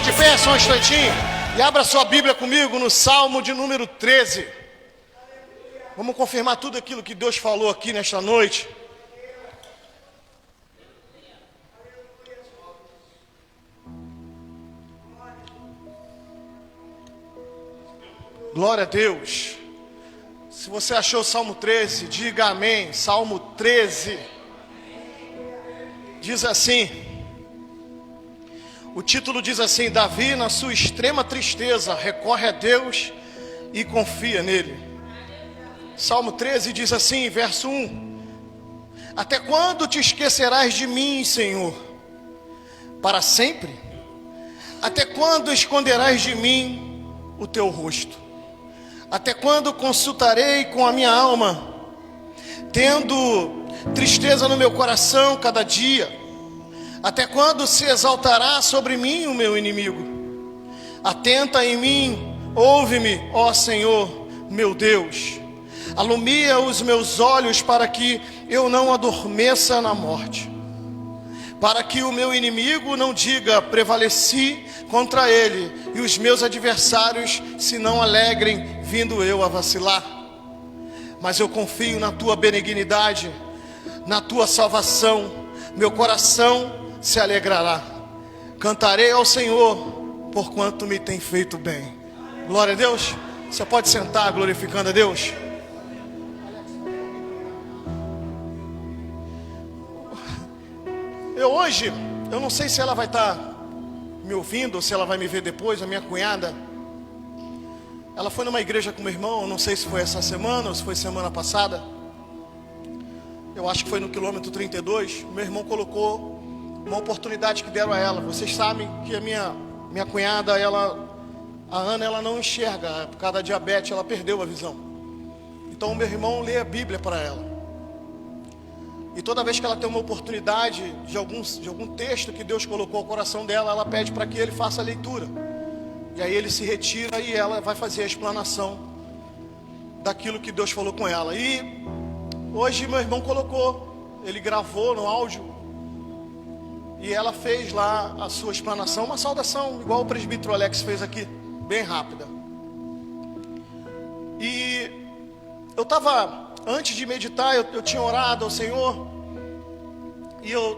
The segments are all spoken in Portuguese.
de pé só um instantinho e abra sua Bíblia comigo no Salmo de número 13. Vamos confirmar tudo aquilo que Deus falou aqui nesta noite. Glória a Deus. Se você achou o Salmo 13, diga amém. Salmo 13 diz assim, o título diz assim: Davi, na sua extrema tristeza, recorre a Deus e confia nele. Salmo 13 diz assim, verso 1: Até quando te esquecerás de mim, Senhor? Para sempre? Até quando esconderás de mim o teu rosto? Até quando consultarei com a minha alma, tendo tristeza no meu coração cada dia? Até quando se exaltará sobre mim o meu inimigo? Atenta em mim, ouve-me, ó Senhor, meu Deus. Alumia os meus olhos para que eu não adormeça na morte, para que o meu inimigo não diga, prevaleci contra ele, e os meus adversários se não alegrem, vindo eu a vacilar. Mas eu confio na tua benignidade, na tua salvação, meu coração se alegrará. Cantarei ao Senhor, porquanto me tem feito bem. Glória a Deus. Você pode sentar glorificando a Deus. Eu não sei se ela vai estar me ouvindo ou se ela vai me ver depois. A minha cunhada, ela foi numa igreja com meu irmão, não sei se foi essa semana ou se foi semana passada. Eu acho que foi no quilômetro 32. Meu irmão colocou uma oportunidade que deram a ela. Vocês sabem que a minha cunhada, a Ana, ela não enxerga. Por causa da diabetes, ela perdeu a visão. Então o meu irmão lê a Bíblia para ela. E toda vez que ela tem uma oportunidade de algum texto que Deus colocou no coração dela, ela pede para que ele faça a leitura. E aí ele se retira e ela vai fazer a explanação daquilo que Deus falou com ela. E hoje meu irmão colocou, ele gravou no áudio, e ela fez lá a sua explanação, uma saudação, igual o presbítero Alex fez aqui, bem rápida. E eu estava... Antes de meditar, eu tinha orado ao Senhor, e eu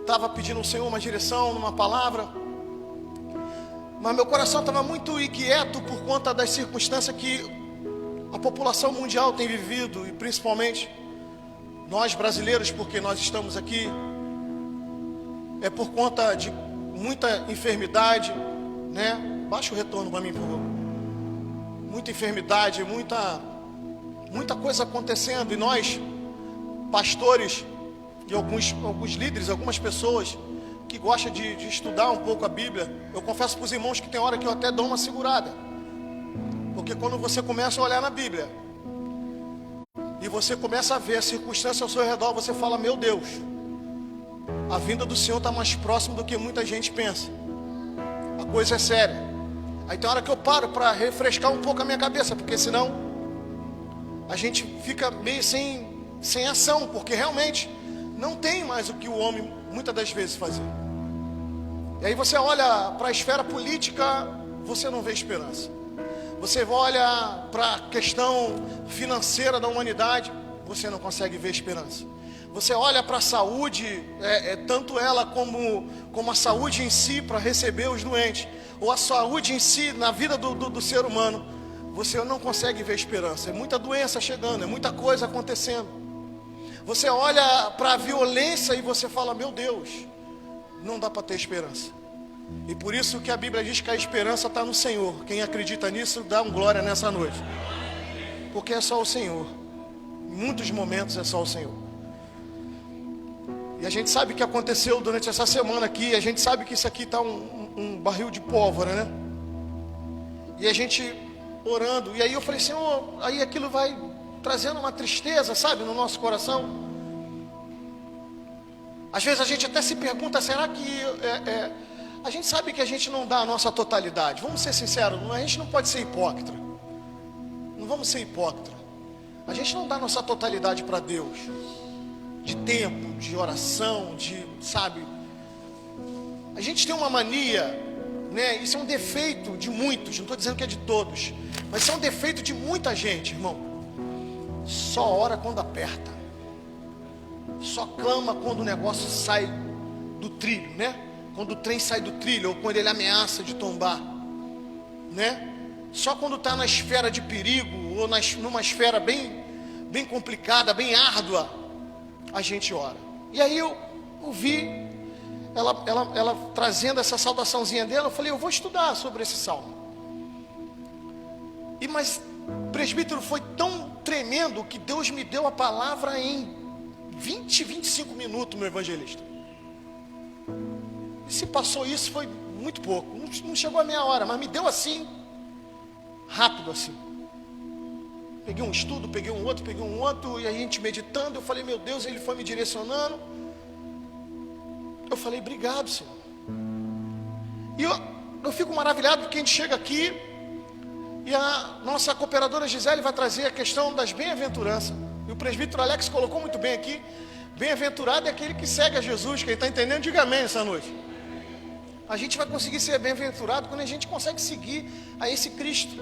estava pedindo ao Senhor uma direção, numa palavra, mas meu coração estava muito inquieto por conta das circunstâncias que a população mundial tem vivido, e principalmente nós brasileiros, porque nós estamos aqui, é por conta de muita enfermidade, né? Baixa o retorno para mim, por favor. Muita enfermidade, muita coisa acontecendo, e nós, pastores e alguns líderes, algumas pessoas que gostam de estudar um pouco a Bíblia, eu confesso para os irmãos que tem hora que eu até dou uma segurada, porque quando você começa a olhar na Bíblia e você começa a ver a circunstância ao seu redor, você fala, meu Deus, a vinda do Senhor está mais próximo do que muita gente pensa, a coisa é séria. Aí tem hora que eu paro para refrescar um pouco a minha cabeça, porque senão a gente fica meio sem ação, porque realmente não tem mais o que o homem muitas das vezes fazer. E aí você olha para a esfera política, você não vê esperança. Você olha para a questão financeira da humanidade, você não consegue ver esperança. Você olha para a saúde, tanto ela como a saúde em si para receber os doentes, ou a saúde em si na vida do ser humano, você não consegue ver esperança. É muita doença chegando, é muita coisa acontecendo. Você olha para a violência e você fala, meu Deus, não dá para ter esperança. E por isso que a Bíblia diz que a esperança está no Senhor. Quem acredita nisso, dá um glória nessa noite. Porque é só o Senhor. Em muitos momentos é só o Senhor. E a gente sabe o que aconteceu durante essa semana aqui. A gente sabe que isso aqui está um barril de pólvora, né? E a gente orando, e aí eu falei, Senhor, aí aquilo vai trazendo uma tristeza, sabe, no nosso coração. Às vezes a gente até se pergunta, será que a gente sabe que a gente não dá a nossa totalidade? Vamos ser sinceros, a gente não pode ser hipócrita. Não vamos ser hipócrita. A gente não dá a nossa totalidade para Deus, de tempo, de oração, sabe? A gente tem uma mania, né? Isso é um defeito de muitos, não estou dizendo que é de todos, mas isso é um defeito de muita gente, irmão. Só ora quando aperta, só clama quando o negócio sai do trilho, né? Quando o trem sai do trilho, ou quando ele ameaça de tombar, né? Só quando está na esfera de perigo, ou numa esfera bem complicada, bem árdua, a gente ora. E aí eu ouvi ela trazendo essa saudaçãozinha dela. Eu falei, eu vou estudar sobre esse salmo. Mas o presbítero foi tão tremendo que Deus me deu a palavra em 25 minutos, meu evangelista. E se passou isso, foi muito pouco. Não chegou a meia hora, mas me deu assim, rápido assim. Peguei um estudo, peguei um outro, e aí a gente meditando, eu falei, meu Deus, ele foi me direcionando. Eu falei, obrigado, Senhor. E eu fico maravilhado porque a gente chega aqui e a nossa cooperadora Gisele vai trazer a questão das bem-aventuranças. E o presbítero Alex colocou muito bem aqui. Bem-aventurado é aquele que segue a Jesus. Quem está entendendo, diga amém essa noite. A gente vai conseguir ser bem-aventurado quando a gente consegue seguir a esse Cristo.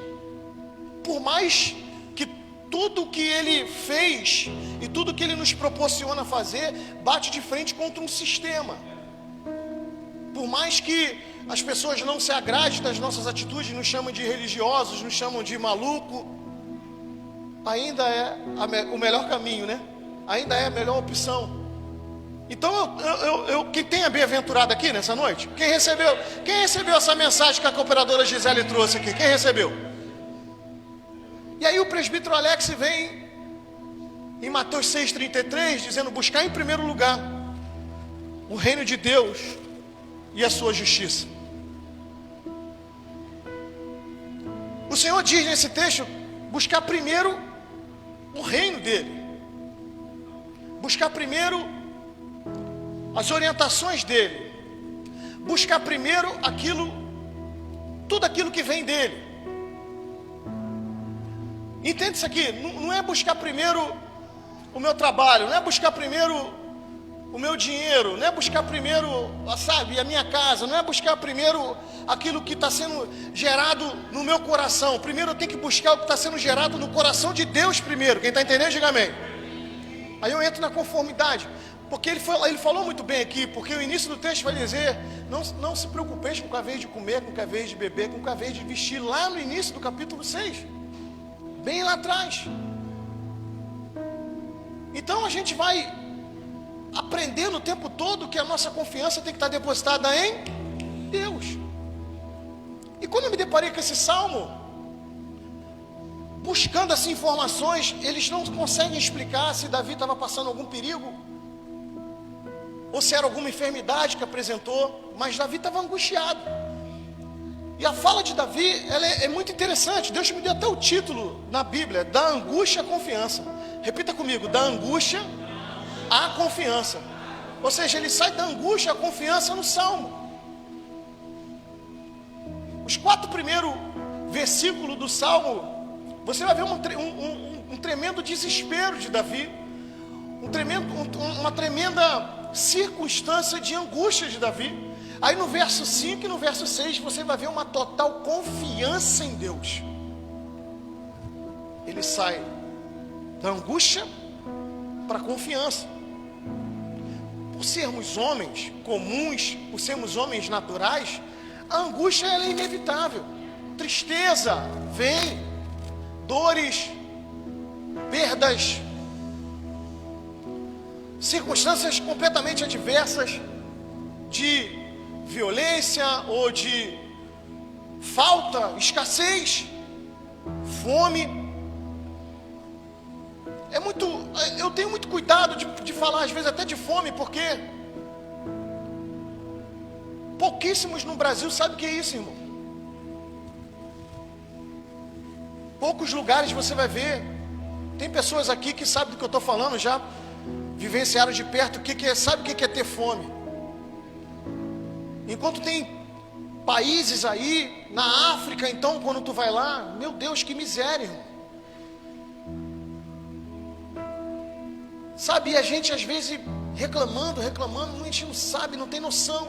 Por mais que tudo que Ele fez e tudo que Ele nos proporciona fazer bate de frente contra um sistema. Por mais que as pessoas não se agradem das nossas atitudes, nos chamam de religiosos, nos chamam de maluco, ainda é o melhor caminho, né? Ainda é a melhor opção. Então, quem tem a bem-aventurada aqui nessa noite? Quem recebeu essa mensagem que a cooperadora Gisele trouxe aqui? Quem recebeu? E aí o presbítero Alex vem em Mateus 6,33, dizendo, buscar em primeiro lugar o reino de Deus e a sua justiça. O Senhor diz nesse texto, buscar primeiro o reino dele, buscar primeiro as orientações dele, buscar primeiro tudo aquilo que vem dele. Entende isso aqui? Não é buscar primeiro o meu trabalho, não é buscar primeiro o meu dinheiro, não é buscar primeiro, sabe, a minha casa, não é buscar primeiro aquilo que está sendo gerado no meu coração. Primeiro eu tenho que buscar o que está sendo gerado no coração de Deus primeiro. Quem está entendendo, diga amém. Aí eu entro na conformidade, porque ele falou muito bem aqui, porque o início do texto vai dizer, não se preocupeis com o que é vez de comer, com o que é vez de beber, com o que é vez de vestir, lá no início do capítulo 6, bem lá atrás. Então a gente vai aprendendo o tempo todo que a nossa confiança tem que estar depositada em Deus. E quando eu me deparei com esse salmo, buscando essas informações, eles não conseguem explicar se Davi estava passando algum perigo, ou se era alguma enfermidade que apresentou, mas Davi estava angustiado. E a fala de Davi, ela é muito interessante. Deus me deu até o título na Bíblia, da angústia à confiança. Repita comigo, da angústia à confiança. Ou seja, ele sai da angústia à confiança no Salmo. Os 4 primeiros versículos do Salmo, você vai ver um tremendo desespero de Davi, uma tremenda circunstância de angústia de Davi. Aí no verso 5 e no verso 6 você vai ver uma total confiança em Deus. Ele sai da angústia para a confiança. Por sermos homens comuns, por sermos homens naturais, a angústia ela é inevitável. Tristeza vem, dores, perdas, circunstâncias completamente adversas, de violência ou de falta, escassez, fome. Eu tenho muito cuidado de falar às vezes até de fome, porque pouquíssimos no Brasil sabem o que é isso, irmão. Poucos lugares você vai ver. Tem pessoas aqui que sabem do que eu estou falando, já vivenciaram de perto sabe o que é ter fome. Enquanto tem países aí, na África, então, quando tu vai lá, meu Deus, que miséria, irmão. Sabe, e a gente às vezes reclamando, a gente não sabe, não tem noção.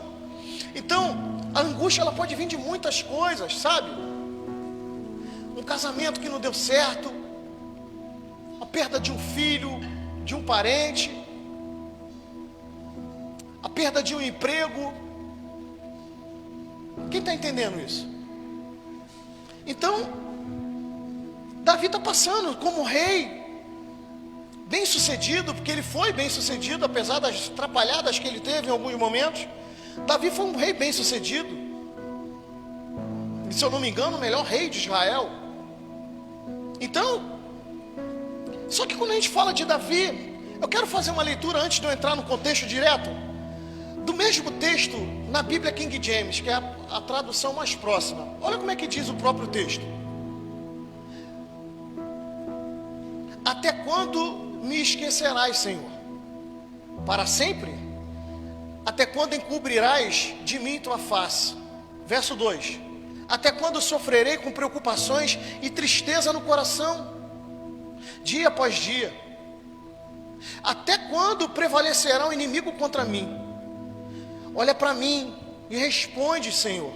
Então, a angústia ela pode vir de muitas coisas, sabe? Um casamento que não deu certo, a perda de um filho, de um parente, a perda de um emprego. Quem está entendendo isso? Então, Davi está passando como rei, bem sucedido, porque ele foi bem sucedido, apesar das atrapalhadas que ele teve em alguns momentos. Davi foi um rei bem sucedido, e, se eu não me engano, o melhor rei de Israel. Então, só que quando a gente fala de Davi, eu quero fazer uma leitura antes de eu entrar no contexto direto, do mesmo texto na Bíblia King James, que é a tradução mais próxima. Olha como é que diz o próprio texto: até quando me esquecerás, Senhor? Para sempre? Até quando encobrirás de mim tua face? Verso 2: até quando sofrerei com preocupações e tristeza no coração, dia após dia? Até quando prevalecerá o inimigo contra mim? Olha para mim e responde, Senhor,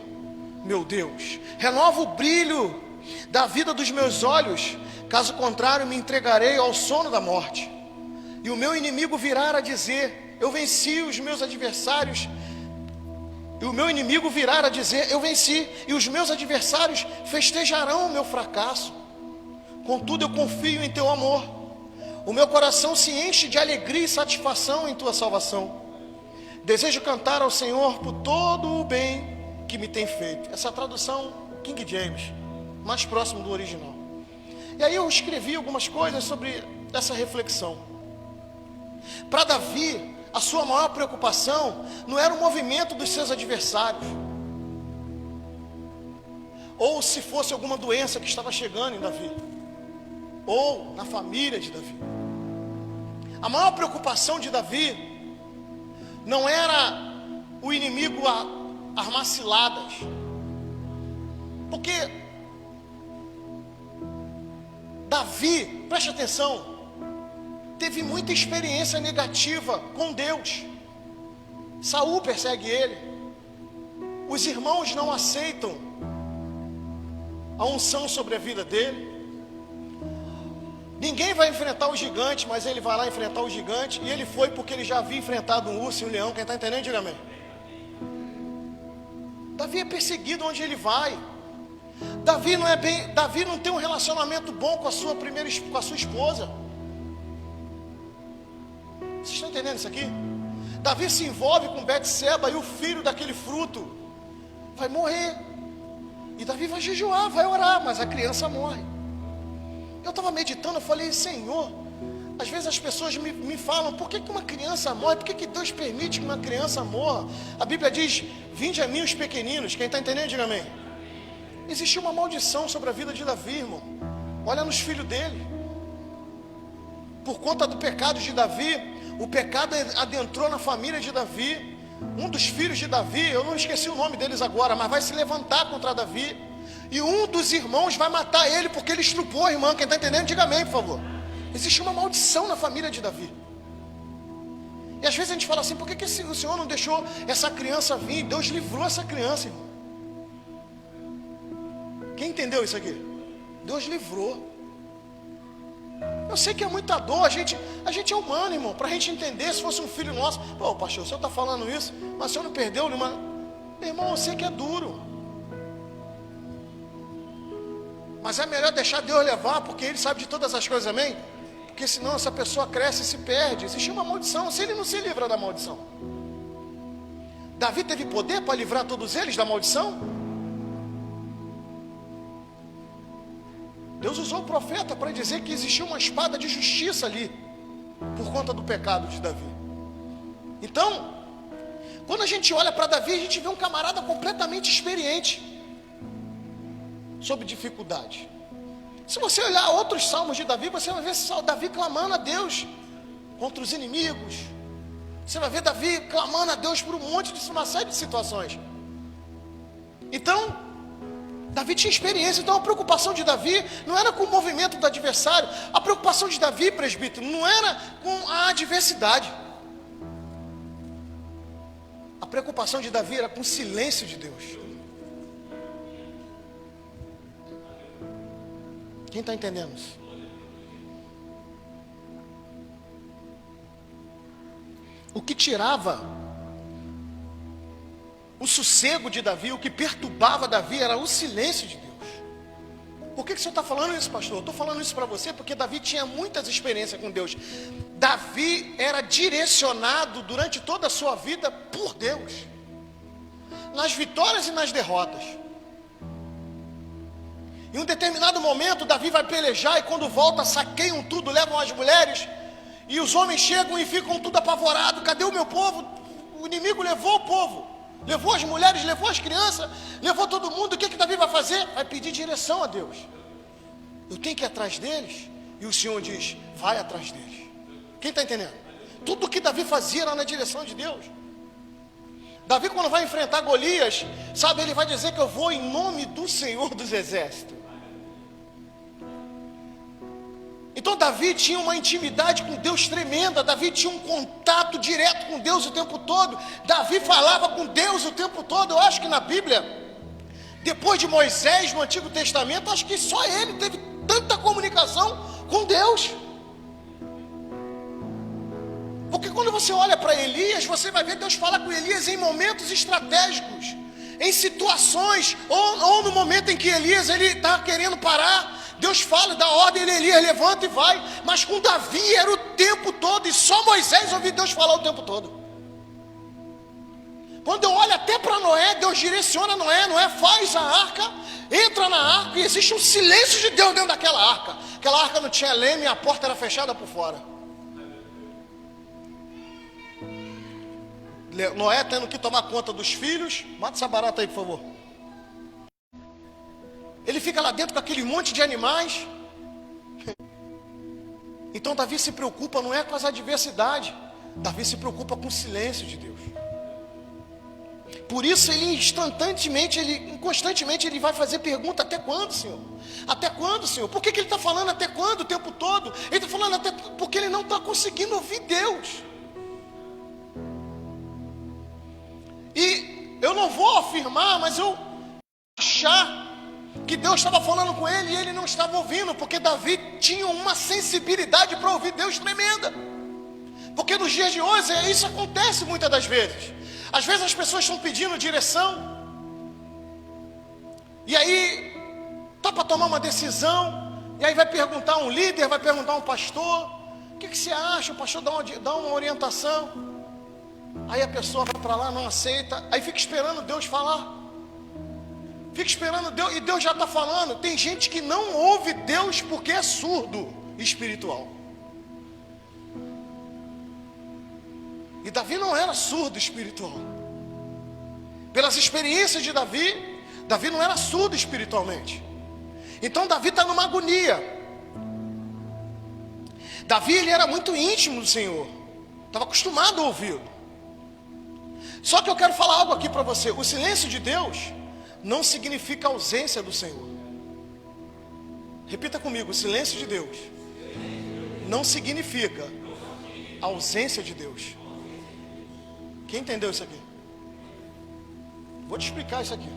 meu Deus. Renova o brilho da vida dos meus olhos, caso contrário me entregarei ao sono da morte. E o meu inimigo virá a dizer: eu venci os meus adversários. E o meu inimigo virá a dizer: eu venci. E os meus adversários festejarão o meu fracasso. Contudo eu confio em teu amor. O meu coração se enche de alegria e satisfação em tua salvação. Desejo cantar ao Senhor por todo o bem que me tem feito. Essa tradução King James, mais próximo do original. E aí eu escrevi algumas coisas sobre essa reflexão. Para Davi, a sua maior preocupação não era o movimento dos seus adversários, ou se fosse alguma doença que estava chegando em Davi, ou na família de Davi. A maior preocupação de Davi não era o inimigo armar ciladas, porque Davi, preste atenção, teve muita experiência negativa com Deus. Saul persegue ele, os irmãos não aceitam a unção sobre a vida dele. Ninguém vai enfrentar o gigante, mas ele vai lá enfrentar o gigante. E ele foi porque ele já havia enfrentado um urso e um leão. Quem está entendendo, diga amém. Davi é perseguido onde ele vai. Davi não tem um relacionamento bom com a sua esposa. Vocês estão entendendo isso aqui? Davi se envolve com Betseba e o filho daquele fruto vai morrer. E Davi vai jejuar, vai orar, mas a criança morre. Eu estava meditando, eu falei: Senhor, às vezes as pessoas me falam: por que uma criança morre? Por que Deus permite que uma criança morra? A Bíblia diz: vinde a mim os pequeninos. Quem está entendendo, diga amém. Existiu uma maldição sobre a vida de Davi, irmão. Olha nos filhos dele. Por conta do pecado de Davi, o pecado adentrou na família de Davi. Um dos filhos de Davi, eu não esqueci o nome deles agora, mas vai se levantar contra Davi. E um dos irmãos vai matar ele porque ele estrupou a irmã. Quem está entendendo, diga amém, por favor. Existe uma maldição na família de Davi. E às vezes a gente fala assim: por que o Senhor não deixou essa criança vir? Deus livrou essa criança, irmão. Quem entendeu isso aqui? Deus livrou. Eu sei que é muita dor, a gente é humano, irmão. Para a gente entender, se fosse um filho nosso: pô, pastor, o senhor está falando isso, mas o senhor não perdeu nenhuma. Meu irmão, eu sei que é duro, mas é melhor deixar Deus levar, porque Ele sabe de todas as coisas, amém? Porque senão essa pessoa cresce e se perde. Existe uma maldição, se ele não se livra da maldição. Davi teve poder para livrar todos eles da maldição? Deus usou o profeta para dizer que existia uma espada de justiça ali, por conta do pecado de Davi. Então, quando a gente olha para Davi, a gente vê um camarada completamente experiente sobre dificuldade. Se você olhar outros salmos de Davi, você vai ver Davi clamando a Deus contra os inimigos. Você vai ver Davi clamando a Deus por uma série de situações. Então, Davi tinha experiência. Então a preocupação de Davi não era com o movimento do adversário. A preocupação de Davi, presbítero, não era com a adversidade. A preocupação de Davi era com o silêncio de Deus. Quem está entendendo isso? O que tirava o sossego de Davi, o que perturbava Davi era o silêncio de Deus. Por que o senhor está falando isso, pastor? Eu estou falando isso para você porque Davi tinha muitas experiências com Deus. Davi era direcionado durante toda a sua vida por Deus, nas vitórias e nas derrotas. Em um determinado momento, Davi vai pelejar e quando volta, saqueiam tudo, levam as mulheres. E os homens chegam e ficam tudo apavorados. Cadê o meu povo? O inimigo levou o povo. Levou as mulheres, levou as crianças, levou todo mundo. O que Davi vai fazer? Vai pedir direção a Deus. Eu tenho que ir atrás deles. E o Senhor diz, vai atrás deles. Quem está entendendo? Tudo o que Davi fazia era na direção de Deus. Davi, quando vai enfrentar Golias, sabe, ele vai dizer que eu vou em nome do Senhor dos Exércitos. Então Davi tinha uma intimidade com Deus tremenda. Davi tinha um contato direto com Deus o tempo todo. Davi falava com Deus o tempo todo. Eu acho que na Bíblia, depois de Moisés no Antigo Testamento, acho que só ele teve tanta comunicação com Deus. Porque quando você olha para Elias, você vai ver Deus falar com Elias em momentos estratégicos, em situações, ou no momento em que Elias está querendo parar, Deus fala, dá ordem, Elias levanta e vai. Mas com Davi era o tempo todo, e só Moisés ouvia Deus falar o tempo todo. Quando eu olho até para Noé, Deus direciona Noé faz a arca, entra na arca e existe um silêncio de Deus dentro daquela arca. Aquela arca não tinha leme e a porta era fechada por fora. Noé tendo que tomar conta dos filhos. Mata essa barata aí, por favor. Ele fica lá dentro com aquele monte de animais. Então Davi se preocupa não é com as adversidades. Davi se preocupa com o silêncio de Deus. Por isso ele constantemente ele vai fazer pergunta: até quando, Senhor? Até quando, Senhor? Por que ele está falando até quando o tempo todo? Ele está falando até porque ele não está conseguindo ouvir Deus. E eu não vou afirmar, mas eu achar que Deus estava falando com ele e ele não estava ouvindo, porque Davi tinha uma sensibilidade para ouvir Deus tremenda. Porque nos dias de hoje isso acontece muitas das vezes. Às vezes as pessoas estão pedindo direção, e aí está para tomar uma decisão, e aí vai perguntar a um líder, vai perguntar a um pastor: o que você acha? O pastor dá uma orientação. Aí a pessoa vai para lá, não aceita, aí fica esperando Deus falar. Fica esperando Deus, e Deus já está falando. Tem gente que não ouve Deus porque é surdo espiritual. E Davi não era surdo espiritual. Pelas experiências de Davi, Davi não era surdo espiritualmente. Então Davi está numa agonia. Davi, ele era muito íntimo do Senhor, estava acostumado a ouvi-lo. Só que eu quero falar algo aqui para você: o silêncio de Deus não significa ausência do Senhor. Repita comigo: o silêncio de Deus não significa ausência de Deus. Quem entendeu isso aqui? Vou te explicar isso aqui.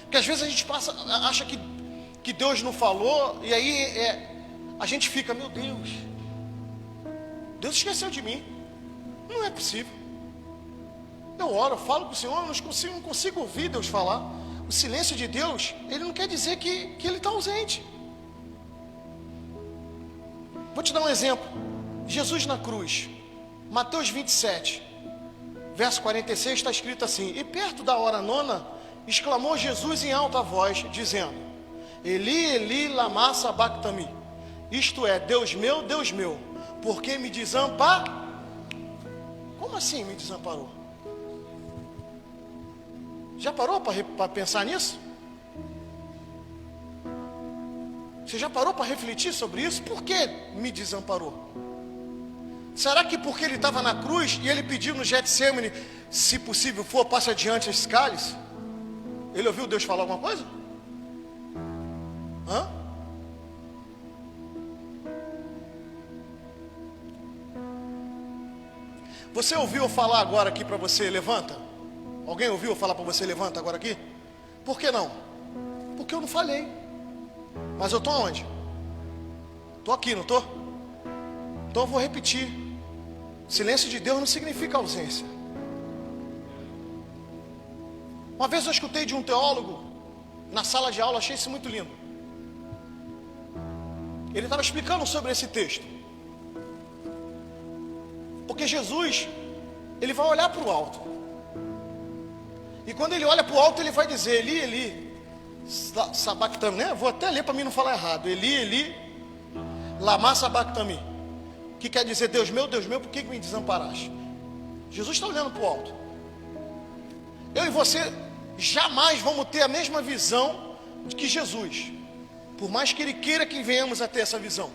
Porque às vezes a gente acha que Deus não falou, e aí a gente fica: meu Deus, Deus esqueceu de mim. Não é possível. Eu oro, eu falo com o Senhor, eu não consigo ouvir Deus falar. O silêncio de Deus, ele não quer dizer que ele está ausente. Vou te dar um exemplo. Jesus na cruz, Mateus 27, verso 46, está escrito assim: e perto da hora nona, exclamou Jesus em alta voz, dizendo: Eli, Eli, lama sabachthani. Isto é, Deus meu, por que me desamparou? Como assim me desamparou? Já parou para pensar nisso? Você já parou para refletir sobre isso? Por que me desamparou? Será que porque ele estava na cruz e ele pediu no Getsemane: se possível for, passe adiante esse cálice? Ele ouviu Deus falar alguma coisa? Hã? Você ouviu eu falar agora aqui para você, levanta? Alguém ouviu eu falar para você, levanta agora aqui? Por que não? Porque eu não falei. Mas eu estou aonde? Estou aqui, não estou? Então eu vou repetir. Silêncio de Deus não significa ausência. Uma vez eu escutei de um teólogo na sala de aula, achei isso muito lindo. Ele estava explicando sobre esse texto. Porque Jesus, ele vai olhar para o alto. E quando ele olha para o alto, ele vai dizer: Eli, Eli, sabactami, né? Vou até ler para mim não falar errado. Eli, Eli, lama sabactami. Que quer dizer: Deus meu, por que me desamparaste? Jesus está olhando para o alto. Eu e você jamais vamos ter a mesma visão que Jesus. Por mais que Ele queira que venhamos a ter essa visão.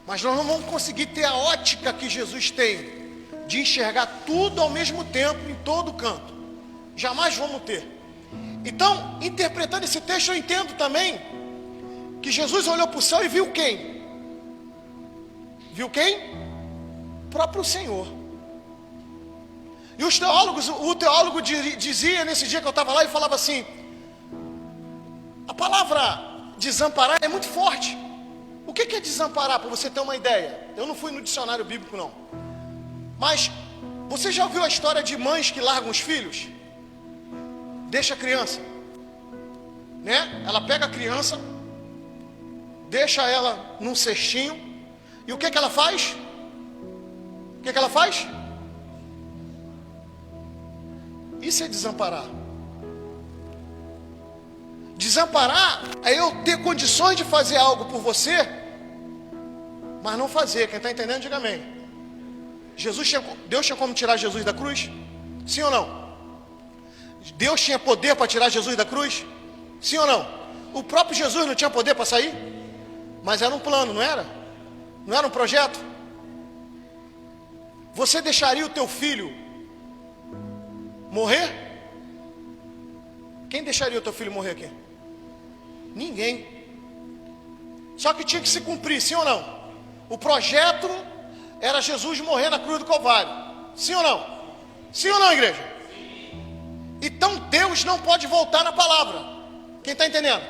Mas nós não vamos conseguir ter a ótica que Jesus tem, de enxergar tudo ao mesmo tempo, em todo canto. Jamais vamos ter. Então, interpretando esse texto, eu entendo também que Jesus olhou para o céu e viu quem? Viu quem? O próprio Senhor. E os teólogos, o teólogo dizia nesse dia que eu estava lá e falava assim: a palavra desamparar é muito forte. O que é desamparar, para você ter uma ideia? Eu não fui no dicionário bíblico não. Mas você já ouviu a história de mães que largam os filhos? Deixa a criança, né? Ela pega a criança, deixa ela num cestinho, e o que ela faz? O que ela faz? Isso é desamparar. Desamparar é eu ter condições de fazer algo por você, mas não fazer. Quem está entendendo, diga amém. Deus tinha como tirar Jesus da cruz? Sim ou não? Deus tinha poder para tirar Jesus da cruz? Sim ou não? O próprio Jesus não tinha poder para sair? Mas era um plano, não era? Não era um projeto? Você deixaria o teu filho morrer? Quem deixaria o teu filho morrer aqui? Ninguém. Só que tinha que se cumprir, sim ou não? O projeto era Jesus morrer na cruz do Calvário. Sim ou não? Sim ou não, igreja? Sim. Então Deus não pode voltar na palavra. Quem está entendendo?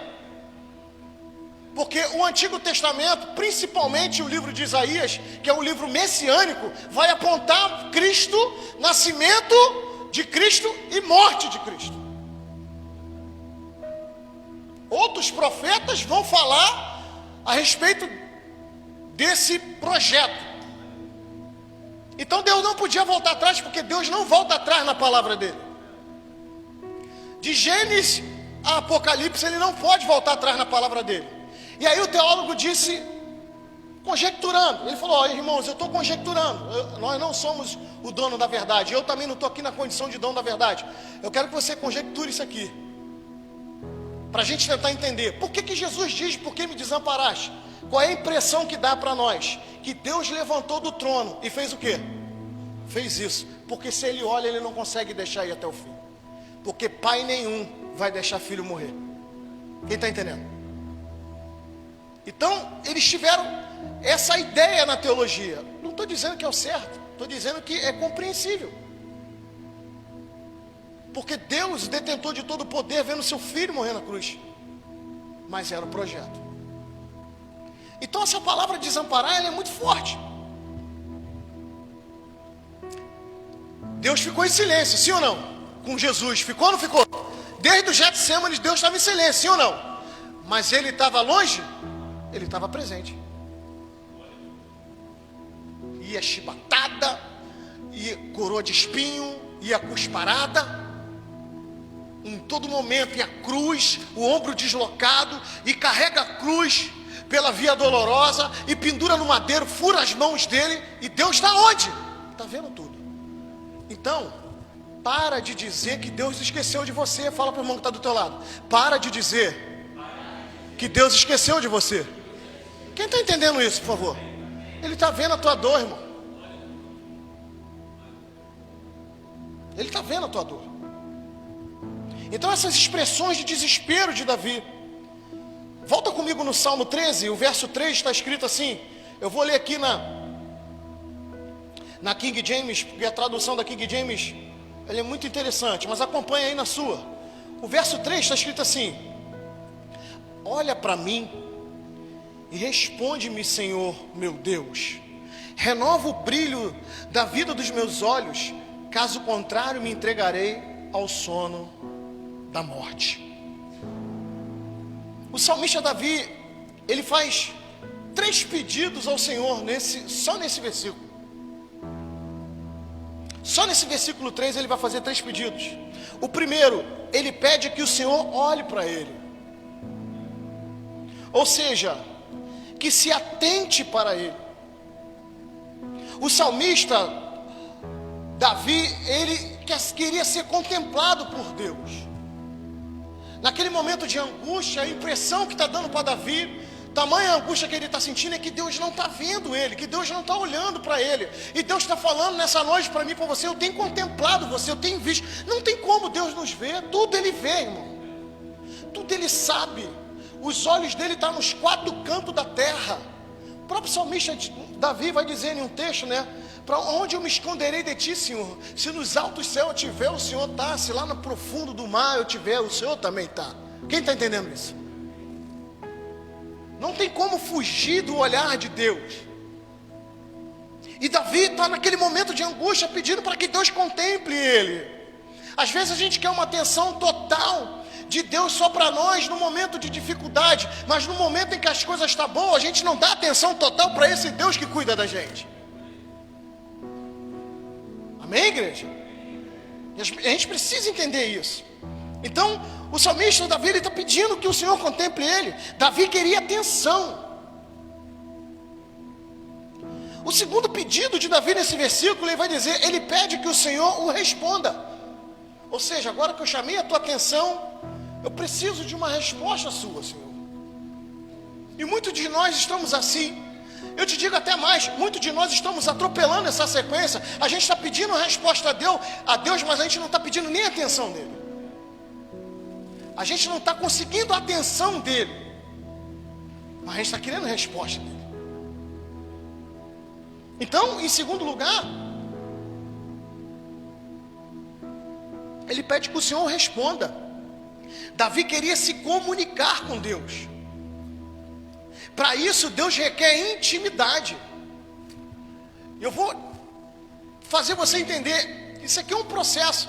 Porque o Antigo Testamento, principalmente o livro de Isaías, que é um livro messiânico, vai apontar Cristo, nascimento de Cristo e morte de Cristo. Outros profetas vão falar a respeito desse projeto. Então Deus não podia voltar atrás, porque Deus não volta atrás na palavra dele. De Gênesis a Apocalipse, ele não pode voltar atrás na palavra dele. E aí o teólogo disse, conjecturando, ele falou: irmãos, eu estou conjecturando, nós não somos o dono da verdade, eu também não estou aqui na condição de dono da verdade. Eu quero que você conjecture isso aqui, para a gente tentar entender. Por que Jesus diz: por que me desamparaste? Qual é a impressão que dá para nós? Que Deus levantou do trono e fez o quê? Fez isso. Porque se Ele olha, Ele não consegue deixar ir até o fim. Porque pai nenhum vai deixar filho morrer. Quem está entendendo? Então, eles tiveram essa ideia na teologia. Não estou dizendo que é o certo, estou dizendo que é compreensível. Porque Deus, detentor de todo o poder, vendo seu filho morrer na cruz. Mas era o projeto. Então essa palavra desamparar, ela é muito forte. Deus ficou em silêncio, sim ou não? Com Jesus, ficou ou não ficou? Desde o Getsêmanes, Deus estava em silêncio, sim ou não? Mas Ele estava longe? Ele estava presente. Ia chibatada, ia coroa de espinho, ia cusparada. Em todo momento, e a cruz, o ombro deslocado, e carrega a cruz pela via dolorosa, e pendura no madeiro, fura as mãos dele, e Deus está onde? Está vendo tudo. Então, para de dizer que Deus esqueceu de você. Fala para o irmão que está do teu lado. Para de dizer que Deus esqueceu de você. Quem está entendendo isso, por favor? Ele está vendo a tua dor, irmão. Ele está vendo a tua dor. Então essas expressões de desespero de Davi. Volta comigo no Salmo 13, o verso 3 está escrito assim. Eu vou ler aqui na King James, porque a tradução da King James ela é muito interessante, mas acompanha aí na sua. O verso 3 está escrito assim: olha para mim e responde-me, Senhor meu Deus, renova o brilho da vida dos meus olhos, caso contrário me entregarei ao sono da morte. O salmista Davi, ele faz 3 pedidos ao Senhor só nesse versículo. Só nesse versículo 3 ele vai fazer 3 pedidos. O primeiro, ele pede que o Senhor olhe para ele. Ou seja, que se atente para ele. O salmista Davi, ele queria ser contemplado por Deus. Naquele momento de angústia, a impressão que está dando para Davi, tamanha angústia que ele está sentindo, é que Deus não está vendo ele, que Deus não está olhando para ele. E Deus está falando nessa noite para mim, para você: eu tenho contemplado você, eu tenho visto. Não tem como Deus nos ver, tudo ele vê, irmão. Tudo ele sabe. Os olhos dele estão nos 4 cantos da terra. O próprio salmista Davi vai dizer em um texto, né? Para onde eu me esconderei de ti, Senhor? Se nos altos céus eu tiver, o Senhor está. Se lá no profundo do mar eu tiver, o Senhor também está. Quem está entendendo isso? Não tem como fugir do olhar de Deus. E Davi está naquele momento de angústia, pedindo para que Deus contemple ele. Às vezes a gente quer uma atenção total de Deus só para nós no momento de dificuldade, mas no momento em que as coisas estão boas, a gente não dá atenção total para esse Deus que cuida da gente. Amém, igreja? A gente precisa entender isso. Então, o salmista Davi, ele está pedindo que o Senhor contemple ele. Davi queria atenção. O segundo pedido de Davi nesse versículo, ele vai dizer, ele pede que o Senhor o responda. Ou seja, agora que eu chamei a tua atenção, eu preciso de uma resposta sua, Senhor. E muitos de nós estamos assim. Eu te digo até mais, muitos de nós estamos atropelando essa sequência. A gente está pedindo a resposta a Deus, mas a gente não está pedindo nem a atenção dele. A gente não está conseguindo a atenção dele, mas a gente está querendo a resposta dele. Então, em segundo lugar, ele pede que o Senhor responda. Davi queria se comunicar com Deus. Para isso, Deus requer intimidade. Eu vou fazer você entender, isso aqui é um processo.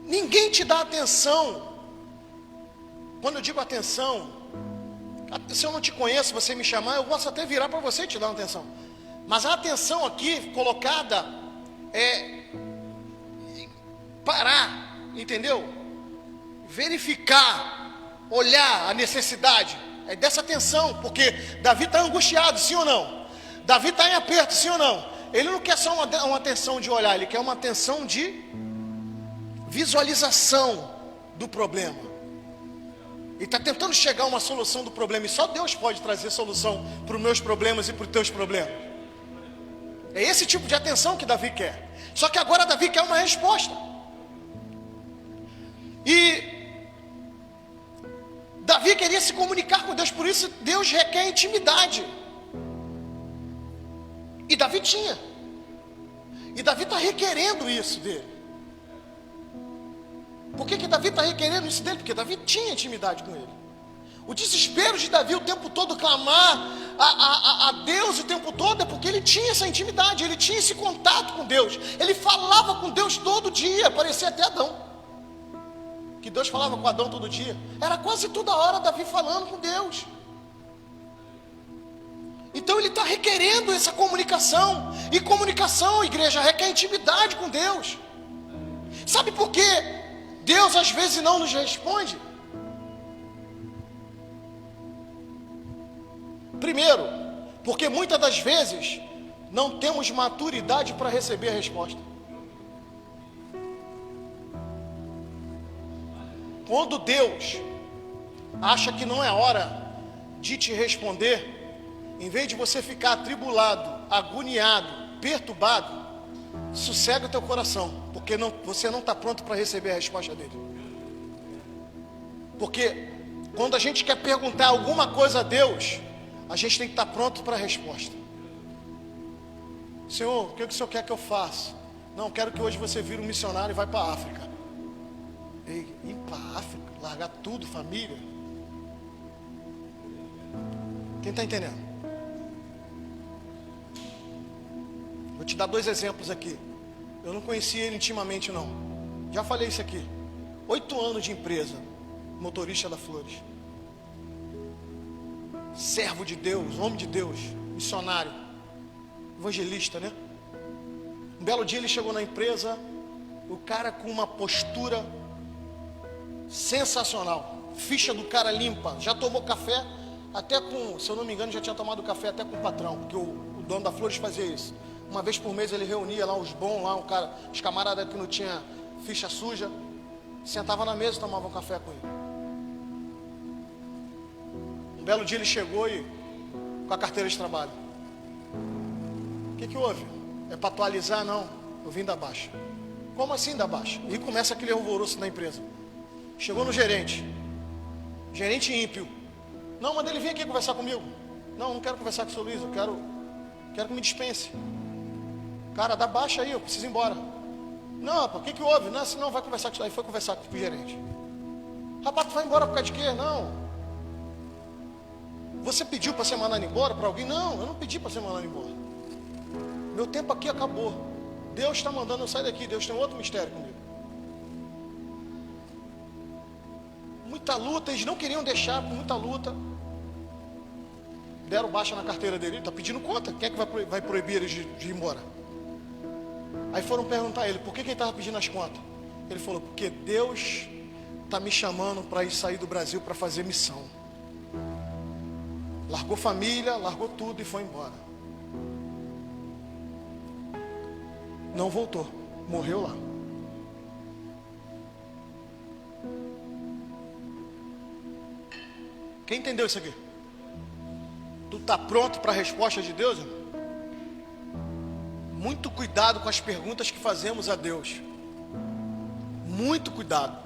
Ninguém te dá atenção. Quando eu digo atenção, se eu não te conheço, você me chamar, eu posso até virar para você e te dar uma atenção. Mas a atenção aqui colocada é parar, entendeu? Verificar, olhar a necessidade. É dessa atenção, porque Davi está angustiado, sim ou não? Davi está em aperto, sim ou não? Ele não quer só uma atenção de olhar, ele quer uma atenção de visualização do problema. Ele está tentando chegar a uma solução do problema, e só Deus pode trazer solução para os meus problemas e para os teus problemas. É esse tipo de atenção que Davi quer. Só que agora Davi quer uma resposta. E Davi queria se comunicar com Deus, por isso Deus requer intimidade. E Davi tinha. E Davi está requerendo isso dele. Por que Davi está requerendo isso dele? Porque Davi tinha intimidade com ele. O desespero de Davi o tempo todo clamar a Deus o tempo todo é porque ele tinha essa intimidade, ele tinha esse contato com Deus. Ele falava com Deus todo dia, parecia até Adão. Que Deus falava com Adão todo dia. Era quase toda hora Davi falando com Deus. Então ele está requerendo essa comunicação. E comunicação, igreja, requer intimidade com Deus. Sabe por quê Deus às vezes não nos responde? Primeiro, porque muitas das vezes não temos maturidade para receber a resposta. Quando Deus acha que não é hora de te responder, em vez de você ficar atribulado, agoniado, perturbado, sossega o teu coração, porque você não está pronto para receber a resposta dele. Porque quando a gente quer perguntar alguma coisa a Deus, a gente tem que estar pronto para a resposta. Senhor, o que o Senhor quer que eu faça? Não, quero que hoje você vire um missionário e vai para a África. Ei, ir para a África? Largar tudo, família? Quem está entendendo? Vou te dar 2 exemplos aqui. Eu não conhecia ele intimamente, não. Já falei isso aqui. 8 anos de empresa, motorista da Flores. Servo de Deus, homem de Deus, missionário, evangelista, né? Um belo dia ele chegou na empresa, o cara com uma postura sensacional, ficha do cara limpa, já tomou café, até com, se eu não me engano, já tinha tomado café até com o patrão, porque o dono da Flores fazia isso. Uma vez por mês ele reunia lá os bons, lá, os camaradas que não tinha ficha suja, sentava na mesa e tomava um café com ele. Um belo dia ele chegou e com a carteira de trabalho. O que houve? É para atualizar? Não, eu vim da Baixa. Como assim da Baixa? E começa aquele alvoroço na empresa. Chegou no gerente ímpio. Não, manda ele vir aqui conversar comigo. Não, não quero conversar com o seu Luiz, eu quero que me dispense. Cara, dá baixa aí, eu preciso ir embora. Não, rapaz, o que houve? Não, senão vai conversar com. Aí foi conversar com o gerente. Rapaz, tu vai embora por causa de quê? Não. Você pediu para ser mandado embora para alguém? Não, eu não pedi para ser mandado embora. Meu tempo aqui acabou. Deus está mandando eu sair daqui. Deus tem outro mistério comigo. Muita luta, eles não queriam deixar, com muita luta. Deram baixa na carteira dele, ele está pedindo conta. Quem é que vai proibir ele de ir embora? Aí foram perguntar a ele, por que ele estava pedindo as contas? Ele falou, porque Deus está me chamando para ir sair do Brasil para fazer missão. Largou família, largou tudo e foi embora. Não voltou, morreu lá. Quem entendeu isso aqui? Tu está pronto para a resposta de Deus, irmão? Muito cuidado com as perguntas que fazemos a Deus. Muito cuidado.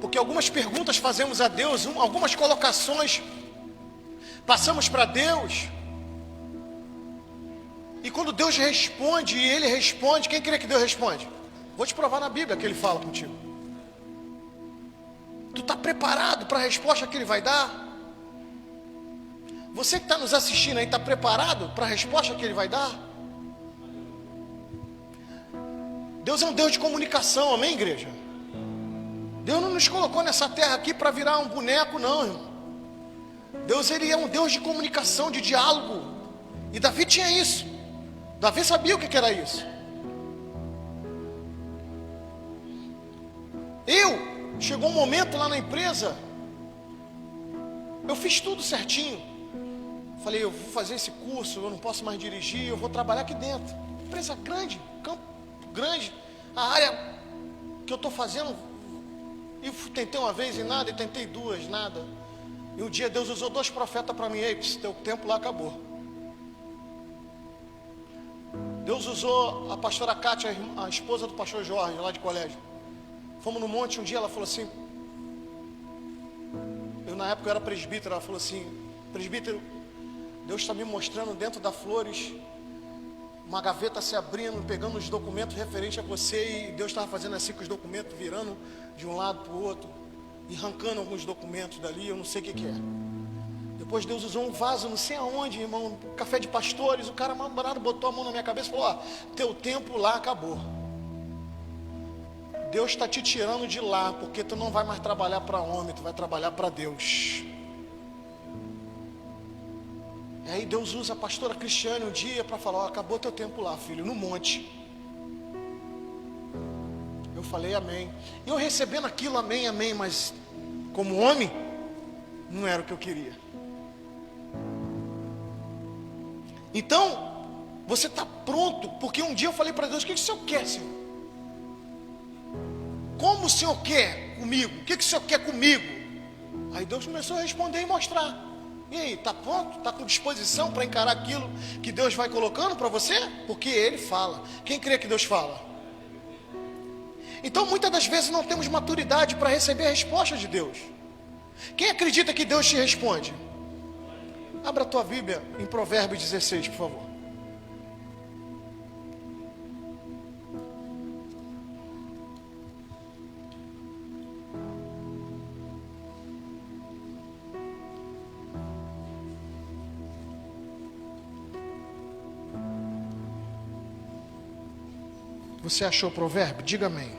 Porque algumas perguntas fazemos a Deus, algumas colocações passamos para Deus. E quando Deus responde, e Ele responde, quem crê que Deus responde? Vou te provar na Bíblia que Ele fala contigo. Tu está preparado para a resposta que Ele vai dar? Você que está nos assistindo aí, está preparado para a resposta que Ele vai dar? Deus é um Deus de comunicação, amém, igreja? Deus não nos colocou nessa terra aqui para virar um boneco, não, irmão. Deus, Ele é um Deus de comunicação, de diálogo. E Davi tinha isso. Davi sabia o que era isso. Chegou um momento lá na empresa, eu fiz tudo certinho. Falei, eu vou fazer esse curso, eu não posso mais dirigir, eu vou trabalhar aqui dentro. Empresa grande, campo grande, a área que eu estou fazendo. E tentei uma vez e nada, e tentei 2, nada. E um dia Deus usou 2 profetas para mim. Ei, teu tempo lá acabou. Deus usou a pastora Kátia, a esposa do pastor Jorge, lá de colégio. Fomos no monte, um dia ela falou assim, na época eu era presbítero, ela falou assim, presbítero, Deus está me mostrando dentro da Flores, uma gaveta se abrindo, pegando os documentos referentes a você, e Deus estava fazendo assim com os documentos, virando de um lado para o outro, e arrancando alguns documentos dali, eu não sei o que é. Depois Deus usou um vaso, não sei aonde, irmão, café de pastores, o cara mal-humorado botou a mão na minha cabeça e falou, ó, teu tempo lá acabou. Deus está te tirando de lá, porque tu não vai mais trabalhar para homem, tu vai trabalhar para Deus. E aí Deus usa a pastora Cristiane um dia para falar, ó, acabou teu tempo lá, filho, no monte. Eu falei amém. E eu recebendo aquilo, amém, amém, mas como homem, não era o que eu queria. Então, você está pronto, porque um dia eu falei para Deus, o que o Senhor quer, Senhor? Como o Senhor quer comigo? O que o Senhor quer comigo? Aí Deus começou a responder e mostrar. E aí, está pronto? Está com disposição para encarar aquilo que Deus vai colocando para você? Porque Ele fala. Quem crê que Deus fala? Então, muitas das vezes não temos maturidade para receber a resposta de Deus. Quem acredita que Deus te responde? Abra a tua Bíblia em Provérbios 16, por favor. Você achou o provérbio? Diga amém.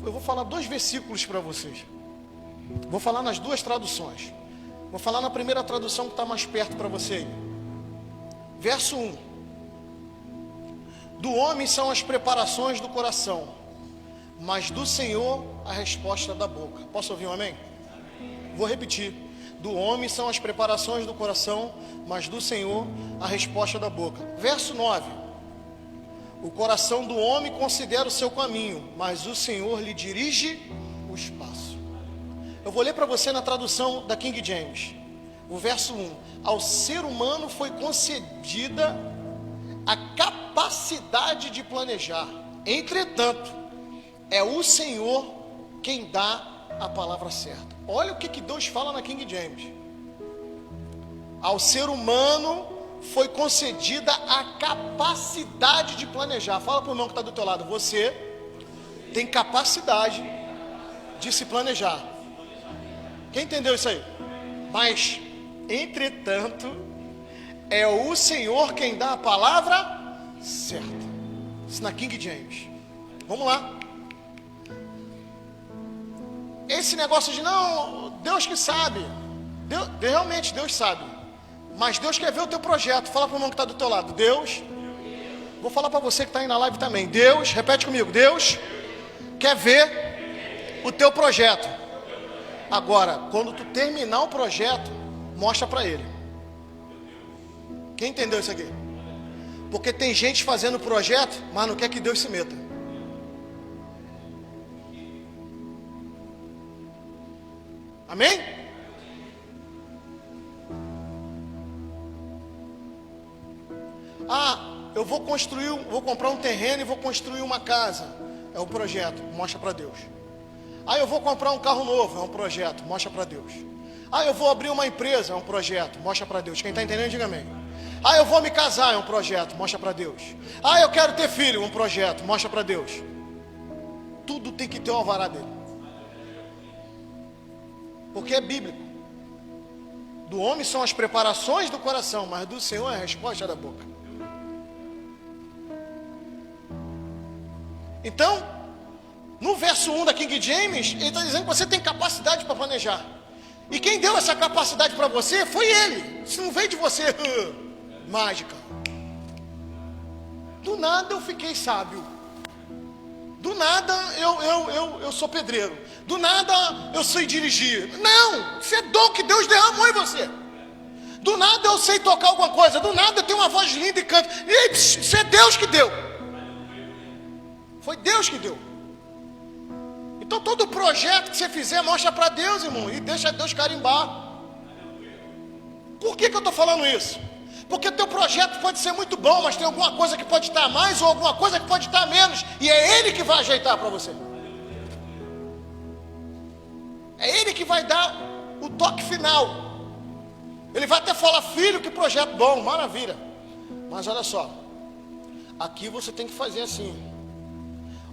Eu vou falar 2 versículos para vocês. Vou falar nas 2 traduções. Vou falar na primeira tradução que está mais perto para você aí. Verso 1. Do homem são as preparações do coração, mas do Senhor a resposta da boca. Posso ouvir um amém? Vou repetir. Do homem são as preparações do coração, mas do Senhor a resposta da boca. Verso 9. O coração do homem considera o seu caminho, mas o Senhor lhe dirige os passos. Eu vou ler para você na tradução da King James. O verso 1. Ao ser humano foi concedida a capacidade de planejar. Entretanto, é o Senhor quem dá a palavra certa. Olha o que Deus fala na King James. Ao ser humano foi concedida a capacidade de planejar. Fala para o irmão que está do teu lado. Você tem capacidade de se planejar. Quem entendeu isso aí? Mas, entretanto, é o Senhor quem dá a palavra certa. Isso na King James. Vamos lá. Esse negócio de não, Deus que sabe. Realmente Deus sabe. Mas Deus quer ver o teu projeto. Fala para o irmão que está do teu lado. Deus, vou falar para você que está aí na live também. Deus, repete comigo. Deus quer ver o teu projeto. Agora, quando tu terminar o projeto, mostra para Ele. Quem entendeu isso aqui? Porque tem gente fazendo o projeto, mas não quer que Deus se meta. Amém? Eu vou comprar um terreno e vou construir uma casa. É um projeto, mostra para Deus. Eu vou comprar um carro novo, é um projeto, mostra para Deus. Eu vou abrir uma empresa, é um projeto, mostra para Deus. Quem está entendendo, diga amém. Eu vou me casar, é um projeto, mostra para Deus. Eu quero ter filho, um projeto, mostra para Deus. Tudo tem que ter o alvará dele. Porque é bíblico. Do homem são as preparações do coração, mas do Senhor é a resposta da boca. Então, no verso 1 da King James, ele está dizendo que você tem capacidade para planejar. E quem deu essa capacidade para você foi Ele. Isso não veio de você, mágica. Do nada eu fiquei sábio. Do nada eu sou pedreiro. Do nada eu sei dirigir. Não, isso é dom que Deus derramou em você. Do nada eu sei tocar alguma coisa. Do nada eu tenho uma voz linda e canto. Isso é Deus que deu. Foi Deus que deu. Então todo projeto que você fizer, mostra para Deus, irmão. E deixa Deus carimbar. Por que eu estou falando isso? Porque teu projeto pode ser muito bom, mas tem alguma coisa que pode estar a mais ou alguma coisa que pode estar a menos. E é Ele que vai ajeitar para você. É Ele que vai dar o toque final. Ele vai até falar, filho, que projeto bom, maravilha. Mas olha só, aqui você tem que fazer assim.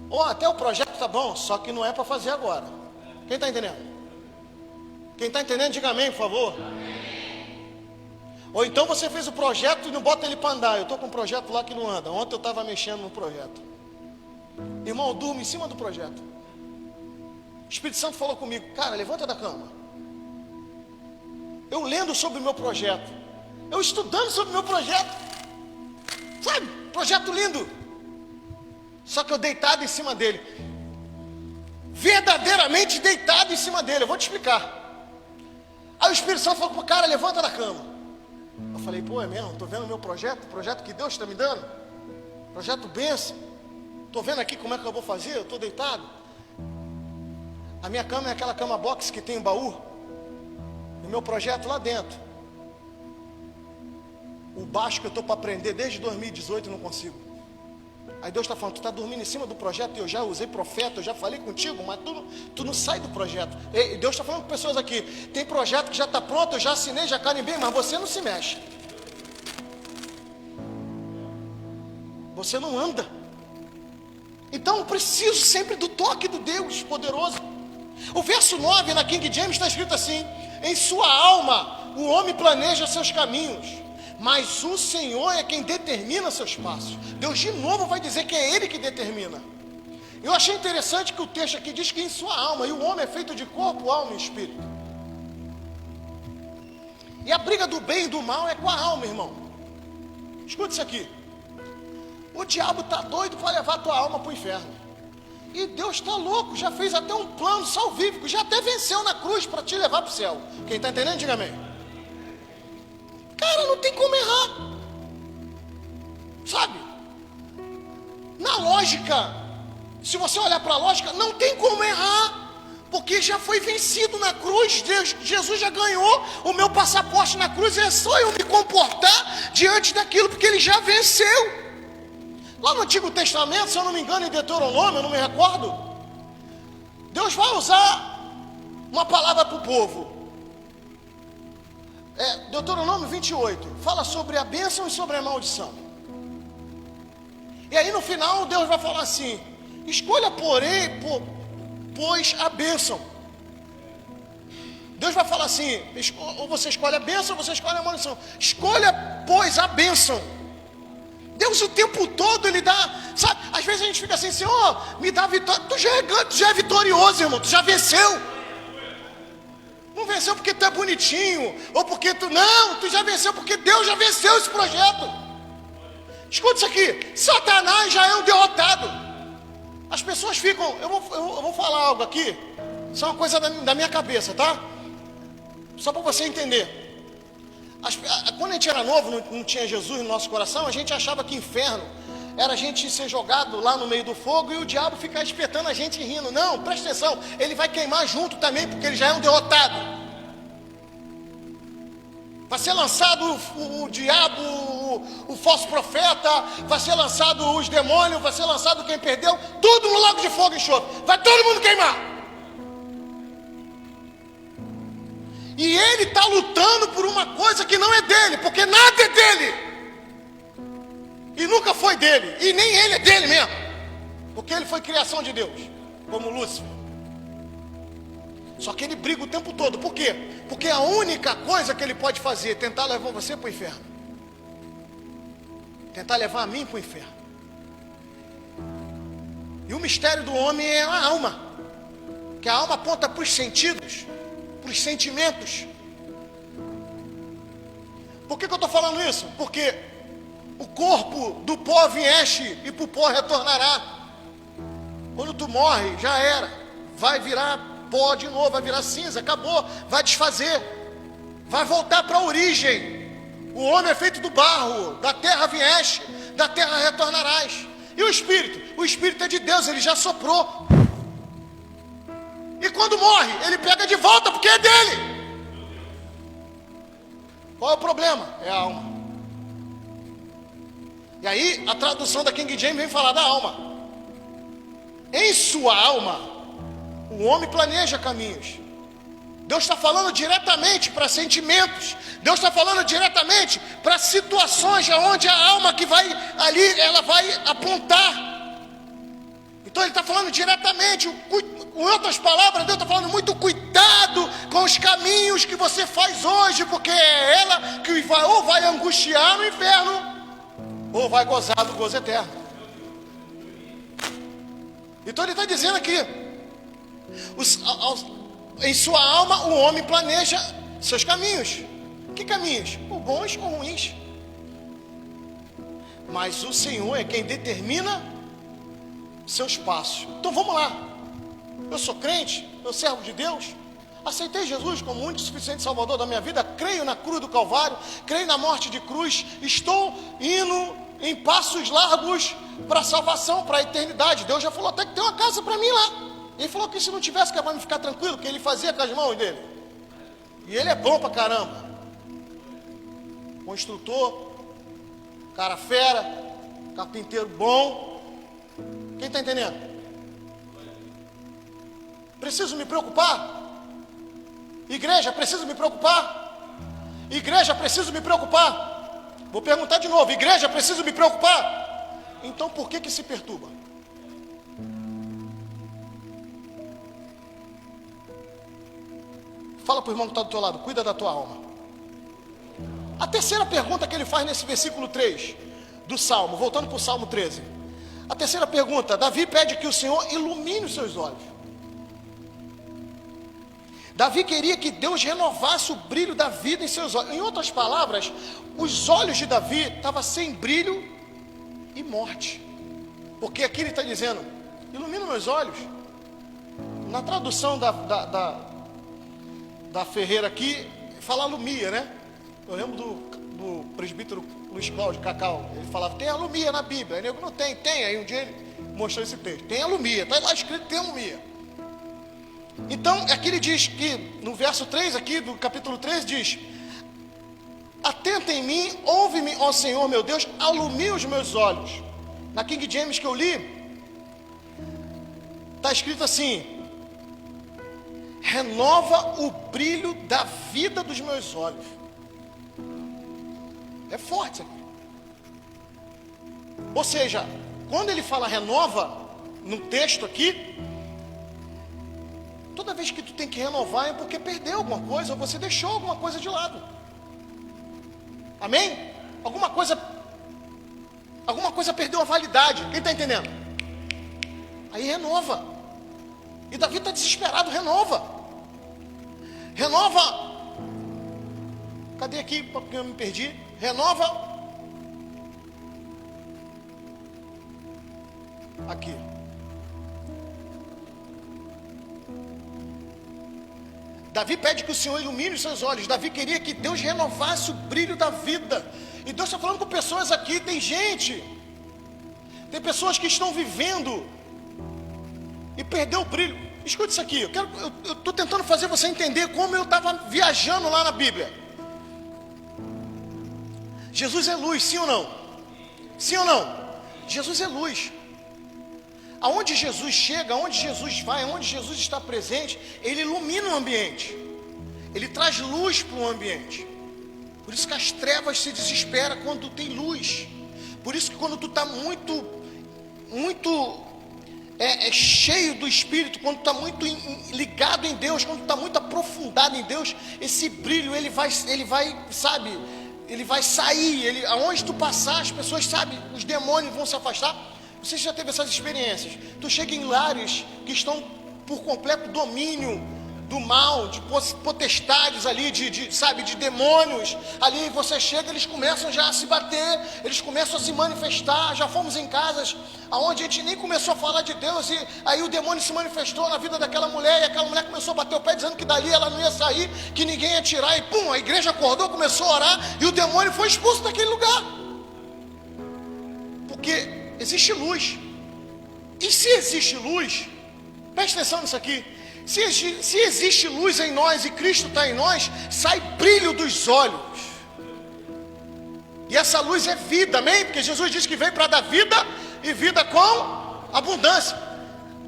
Ou até o projeto está bom, só que não é para fazer agora. Quem está entendendo? Quem está entendendo, diga amém, por favor. Ou então você fez o projeto e não bota ele para andar. Eu estou com um projeto lá que não anda. Ontem eu estava mexendo no projeto. Irmão, eu durmo em cima do projeto. O Espírito Santo falou comigo, cara, levanta da cama. Eu lendo sobre o meu projeto. Eu estudando sobre o meu projeto. Sabe, projeto lindo. Só que eu deitado em cima dele. Verdadeiramente deitado em cima dele. Eu vou te explicar. Aí o Espírito Santo falou, cara, levanta da cama. Eu falei, pô, é mesmo? Estou vendo o meu projeto. Projeto que Deus está me dando. Projeto bênção. Estou vendo aqui como é que eu vou fazer. Eu estou deitado. A minha cama é aquela cama box que tem um baú. O meu projeto lá dentro. O baixo que eu estou para aprender desde 2018 não consigo. Aí Deus está falando, tu está dormindo em cima do projeto, e eu já usei profeta, eu já falei contigo, mas tu não sai do projeto. E Deus está falando com pessoas aqui, tem projeto que já está pronto, eu já assinei, já carimbei, mas você não se mexe. Você não anda. Então eu preciso sempre do toque do Deus poderoso. O verso 9 na King James está escrito assim, em sua alma o homem planeja seus caminhos, Mas o Senhor é quem determina seus passos. Deus de novo vai dizer que é Ele que determina. Eu achei interessante que o texto aqui diz que em sua alma, e o homem é feito de corpo, alma e espírito. E a briga do bem e do mal é com a alma, irmão. Escuta isso aqui. O diabo está doido para levar a tua alma para o inferno. E Deus está louco, já fez até um plano salvífico, já até venceu na cruz para te levar para o céu. Quem está entendendo, diga amém. Cara, não tem como errar. Sabe? Na lógica, se você olhar para a lógica, não tem como errar. Porque já foi vencido na cruz. Jesus já ganhou o meu passaporte na cruz. É só eu me comportar diante daquilo, porque Ele já venceu. Lá no Antigo Testamento, se eu não me engano, em Deuteronômio, eu não me recordo, Deus vai usar uma palavra para o povo. Deuteronômio 28, fala sobre a bênção e sobre a maldição. E aí no final Deus vai falar assim: escolha pois a bênção. Deus vai falar assim: ou você escolhe a bênção ou você escolhe a maldição. Escolha pois a bênção. Deus o tempo todo Ele dá, sabe? Às vezes a gente fica assim: Senhor, me dá vitória. Tu já é vitorioso, irmão, tu já venceu. Não venceu porque tu é bonitinho, ou porque tu já venceu porque Deus já venceu esse projeto. Escuta isso aqui: Satanás já é um derrotado. As pessoas ficam, eu vou falar algo aqui, isso é uma coisa da minha cabeça, tá? Só para você entender. Quando a gente era novo, não tinha Jesus no nosso coração, a gente achava que inferno era a gente ser jogado lá no meio do fogo e o diabo ficar espetando a gente rindo. Não, presta atenção, ele vai queimar junto também, porque ele já é um derrotado. Vai ser lançado o diabo, o falso profeta, vai ser lançado os demônios, vai ser lançado quem perdeu, tudo no lago de fogo e enxofre. Vai todo mundo queimar. E ele está lutando por uma coisa que não é dele, porque nada é dele. E nunca foi dele, e nem ele é dele mesmo, porque ele foi criação de Deus, como Lúcifer. Só que ele briga o tempo todo. Por quê? Porque a única coisa que ele pode fazer é tentar levar você para o inferno, tentar levar a mim para o inferno. E o mistério do homem é a alma, que a alma aponta para os sentidos, para os sentimentos. Por que eu estou falando isso? Porque o corpo do pó vieste e para o pó retornará. Quando tu morre, já era, vai virar pó de novo, vai virar cinza, acabou, vai desfazer, vai voltar para a origem. O homem é feito do barro, da terra vieste, da terra retornarás. E o Espírito? O Espírito é de Deus, ele já soprou. E quando morre, ele pega de volta, porque é dele. Qual é o problema? É a alma. E aí, a tradução da King James vem falar da alma. Em sua alma, o homem planeja caminhos. Deus está falando diretamente para sentimentos. Deus está falando diretamente para situações onde a alma que vai ali, ela vai apontar. Então ele está falando diretamente. Com outras palavras, Deus está falando: muito cuidado com os caminhos que você faz hoje, porque é ela que vai, ou vai angustiar no inferno, ou vai gozar do gozo eterno. Então ele está dizendo aqui: em sua alma o homem planeja seus caminhos. Que caminhos? Ou bons ou ruins. Mas o Senhor é quem determina seus passos. Então vamos lá. Eu sou crente, eu servo de Deus, aceitei Jesus como único e suficiente Salvador da minha vida, creio na cruz do Calvário, creio na morte de cruz, estou indo em passos largos para a salvação, para a eternidade. Deus já falou até que tem uma casa para mim lá. Ele falou que se não tivesse, que era para me ficar tranquilo, que ele fazia com as mãos dele. E ele é bom pra caramba. Construtor, cara fera, carpinteiro bom. Quem está entendendo? Preciso me preocupar? Igreja, preciso me preocupar? Igreja, preciso me preocupar? Vou perguntar de novo: igreja, preciso me preocupar? Então por que se perturba? Fala para o irmão que está do teu lado: cuida da tua alma. A terceira pergunta que ele faz nesse versículo 3 do Salmo, voltando para o Salmo 13. A terceira pergunta, Davi pede que o Senhor ilumine os seus olhos. Davi queria que Deus renovasse o brilho da vida em seus olhos. Em outras palavras, os olhos de Davi estavam sem brilho e morte. Porque aqui ele está dizendo, ilumina meus olhos. Na tradução da Ferreira aqui, fala alumia, né? Eu lembro do presbítero Luiz Cláudio Cacau, ele falava, tem alumia na Bíblia. Aí nego, não tem, aí um dia ele mostrou esse texto, tem alumia, está lá escrito tem alumia. Então, aqui ele diz que, no verso 3 aqui, do capítulo 3, diz, atenta em mim, ouve-me, ó Senhor meu Deus, alumia os meus olhos. Na King James que eu li, está escrito assim, renova o brilho da vida dos meus olhos. É forte isso aqui. Ou seja, quando ele fala renova, no texto aqui, toda vez que tu tem que renovar é porque perdeu alguma coisa, ou você deixou alguma coisa de lado. Amém? Alguma coisa perdeu a validade. Quem está entendendo? Aí renova. E Davi está desesperado, renova. Renova. Cadê aqui? Porque eu me perdi. Renova. Aqui. Davi pede que o Senhor ilumine os seus olhos. Davi queria que Deus renovasse o brilho da vida. E Deus está falando com pessoas aqui. Tem gente, tem pessoas que estão vivendo e perdeu o brilho. Escute isso aqui. Eu estou tentando fazer você entender como eu estava viajando lá na Bíblia. Jesus é luz, sim ou não? Sim ou não? Jesus é luz. Aonde Jesus chega, aonde Jesus vai, aonde Jesus está presente, Ele ilumina o ambiente. Ele traz luz para o ambiente. Por isso que as trevas se desesperam quando tem luz. Por isso que quando tu está muito cheio do Espírito, quando tu está muito ligado em Deus, quando tu está muito aprofundado em Deus, esse brilho, ele vai, sabe, ele vai sair, aonde tu passar, as pessoas, sabe, os demônios vão se afastar. Você já teve essas experiências? Tu chega em lares que estão por completo domínio do mal, de potestades ali, de demônios. Ali você chega, eles começam já a se bater, eles começam a se manifestar. Já fomos em casas onde a gente nem começou a falar de Deus, e aí o demônio se manifestou na vida daquela mulher, e aquela mulher começou a bater o pé, dizendo que dali ela não ia sair, que ninguém ia tirar, e pum, a igreja acordou, começou a orar, e o demônio foi expulso daquele lugar. Porque existe luz. E se existe luz, preste atenção nisso aqui, se existe luz em nós e Cristo está em nós, sai brilho dos olhos. E essa luz é vida, amém? Porque Jesus disse que veio para dar vida e vida com abundância.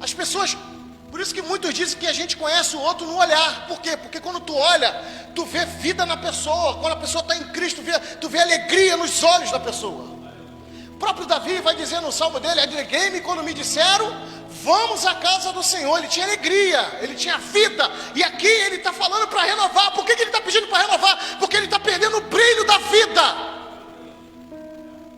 As pessoas, por isso que muitos dizem que a gente conhece o outro no olhar. Por quê? Porque quando tu olha, tu vê vida na pessoa. Quando a pessoa está em Cristo, tu vê alegria nos olhos da pessoa. O próprio Davi vai dizer no salmo dele, alegrei-me quando me disseram, vamos à casa do Senhor. Ele tinha alegria, ele tinha vida, e aqui ele está falando para renovar. Por que ele está pedindo para renovar? Porque ele está perdendo o brilho da vida.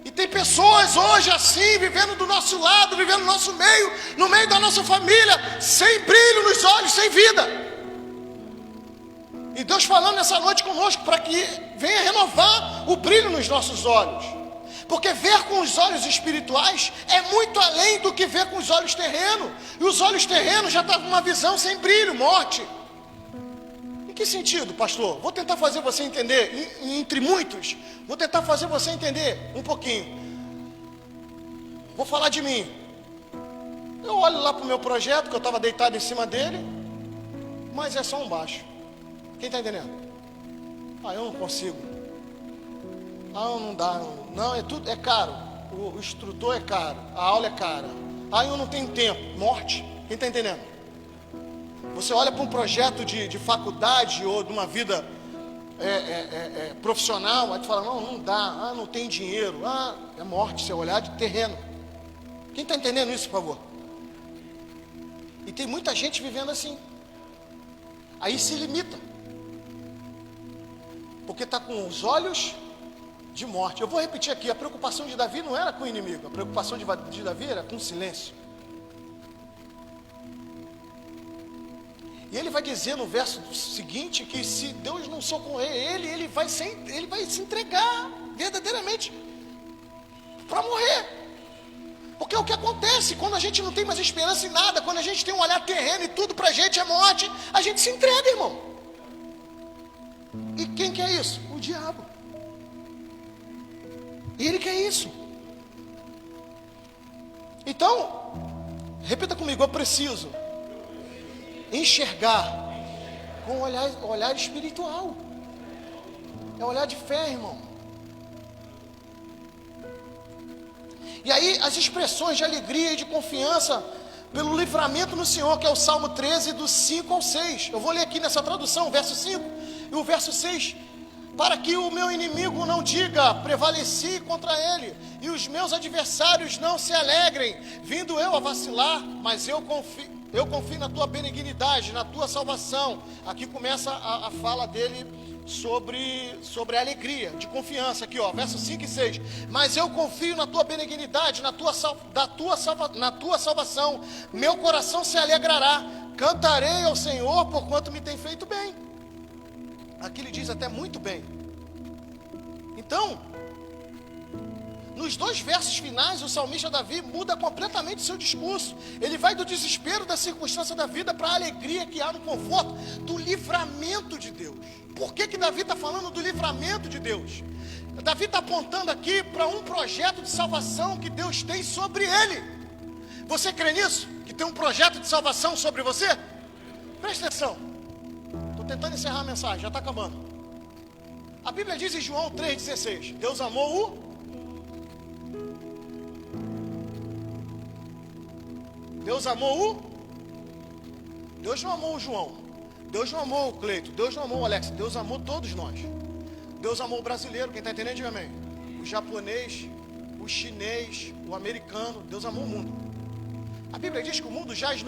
E tem pessoas hoje assim, vivendo do nosso lado, vivendo no nosso meio, no meio da nossa família, sem brilho nos olhos, sem vida. E Deus falando nessa noite conosco, para que venha renovar o brilho nos nossos olhos. Porque ver com os olhos espirituais é muito além do que ver com os olhos terrenos. E os olhos terrenos já estão com uma visão sem brilho, morte. Em que sentido, pastor? Vou tentar fazer você entender, entre muitos, vou tentar fazer você entender um pouquinho. Vou falar de mim. Eu olho lá para o meu projeto, que eu estava deitado em cima dele, mas é só um baixo. Quem está entendendo? Eu não consigo. Não dá, não, é caro, o instrutor é caro, a aula é cara, eu não tenho tempo, morte. Quem está entendendo? Você olha para um projeto de faculdade ou de uma vida profissional, aí tu fala, não dá, não tem dinheiro, é morte, seu olhar de terreno. Quem está entendendo isso, por favor? E tem muita gente vivendo assim, aí se limita, porque está com os olhos de morte. Eu vou repetir aqui, a preocupação de Davi não era com o inimigo, a preocupação de Davi era com o silêncio. E ele vai dizer no verso seguinte que se Deus não socorrer ele, ele vai se entregar verdadeiramente para morrer. Porque é o que acontece quando a gente não tem mais esperança em nada, quando a gente tem um olhar terreno e tudo pra gente é morte, a gente se entrega, irmão. E quem quer isso? O diabo. Ele quer isso. Então, repita comigo, eu preciso enxergar com olhar espiritual. É olhar de fé, irmão. E aí as expressões de alegria e de confiança pelo livramento no Senhor, que é o Salmo 13, do 5 ao 6. Eu vou ler aqui nessa tradução, o verso 5 e o verso 6. Para que o meu inimigo não diga, prevaleci contra ele, e os meus adversários não se alegrem, vindo eu a vacilar, mas eu confio na tua benignidade, na tua salvação. Aqui começa a fala dele sobre a alegria, de confiança, aqui ó, versos 5 e 6, mas eu confio na tua benignidade, na tua salvação, meu coração se alegrará, cantarei ao Senhor, porquanto me tem feito bem. Aqui ele diz até muito bem. Então, nos dois versos finais, o salmista Davi muda completamente o seu discurso. Ele vai do desespero da circunstância da vida para a alegria que há no conforto do livramento de Deus. Por que Davi está falando do livramento de Deus? Davi está apontando aqui para um projeto de salvação que Deus tem sobre ele. Você crê nisso? Que tem um projeto de salvação sobre você? Presta atenção. Estou tentando encerrar a mensagem, já está acabando. A Bíblia diz em João 3,16: Deus amou Deus não amou o João, Deus não amou o Cleito, Deus não amou o Alex, Deus amou todos nós. Deus amou o brasileiro, quem está entendendo, diga amém. O japonês, o chinês, o americano, Deus amou o mundo. A Bíblia diz que o mundo jaz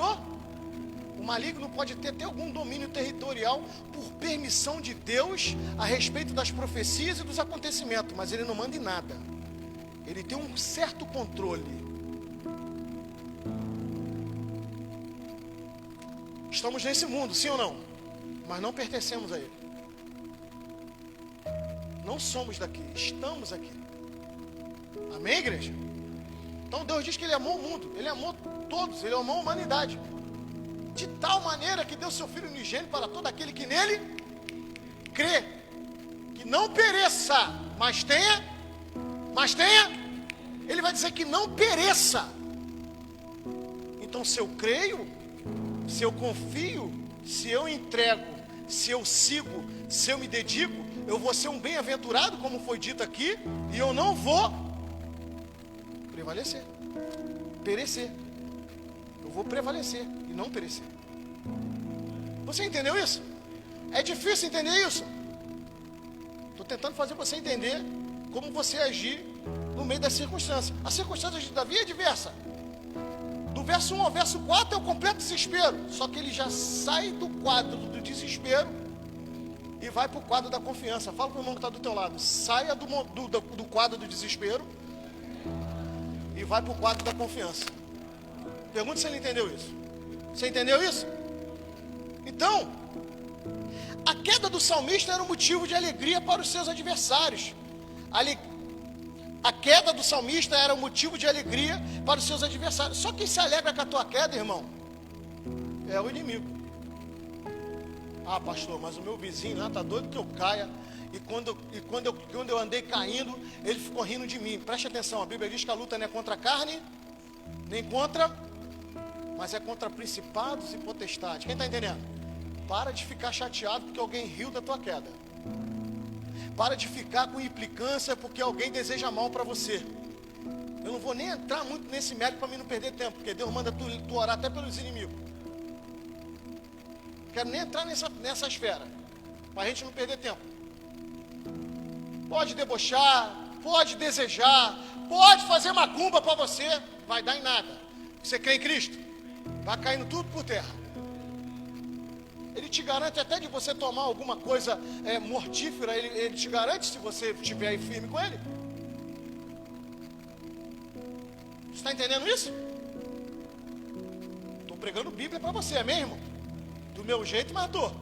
o maligno pode ter até algum domínio territorial por permissão de Deus a respeito das profecias e dos acontecimentos, mas ele não manda em nada. Ele tem um certo controle. Estamos nesse mundo, sim ou não? Mas não pertencemos a ele. Não somos daqui, estamos aqui. Amém, igreja? Então Deus diz que Ele amou o mundo, Ele amou todos, Ele amou a humanidade. De tal maneira que deu seu Filho unigênito para todo aquele que nele crê. Que não pereça, mas tenha. Ele vai dizer que não pereça. Então se eu creio, se eu confio, se eu entrego, se eu sigo, se eu me dedico, eu vou ser um bem-aventurado, como foi dito aqui, e eu não vou perecer. Eu vou prevalecer e não perecer. Você entendeu isso? É difícil entender isso? Estou tentando fazer você entender como você agir no meio das circunstâncias. A circunstância de Davi é diversa. Do verso 1 ao verso 4 é o completo desespero. Só que ele já sai do quadro do desespero e vai para o quadro da confiança. Fala para o irmão que está do teu lado. Saia do quadro do desespero e vai para o quadro da confiança. Pergunta se ele entendeu isso. Você entendeu isso? Então, a queda do salmista era um motivo de alegria para os seus adversários. A queda do salmista era um motivo de alegria para os seus adversários. Só quem se alegra com a tua queda, irmão, é o inimigo. Ah, pastor, mas o meu vizinho lá está doido que eu caia. E quando eu andei caindo, ele ficou rindo de mim. Preste atenção, a Bíblia diz que a luta não é contra a carne, nem contra, mas é contra principados e potestades. Quem está entendendo? Para de ficar chateado porque alguém riu da tua queda. Para de ficar com implicância porque alguém deseja mal para você. Eu não vou nem entrar muito nesse mérito para mim não perder tempo, porque Deus manda tu orar até pelos inimigos. Quero nem entrar nessa esfera, para a gente não perder tempo. Pode debochar, pode desejar, pode fazer macumba para você, vai dar em nada. Você crê em Cristo? Vai caindo tudo por terra. Ele te garante até de você tomar alguma coisa mortífera, ele te garante se você estiver aí firme com ele. Você está entendendo isso? Estou pregando Bíblia para você, amém, irmão? Do meu jeito, mas estou.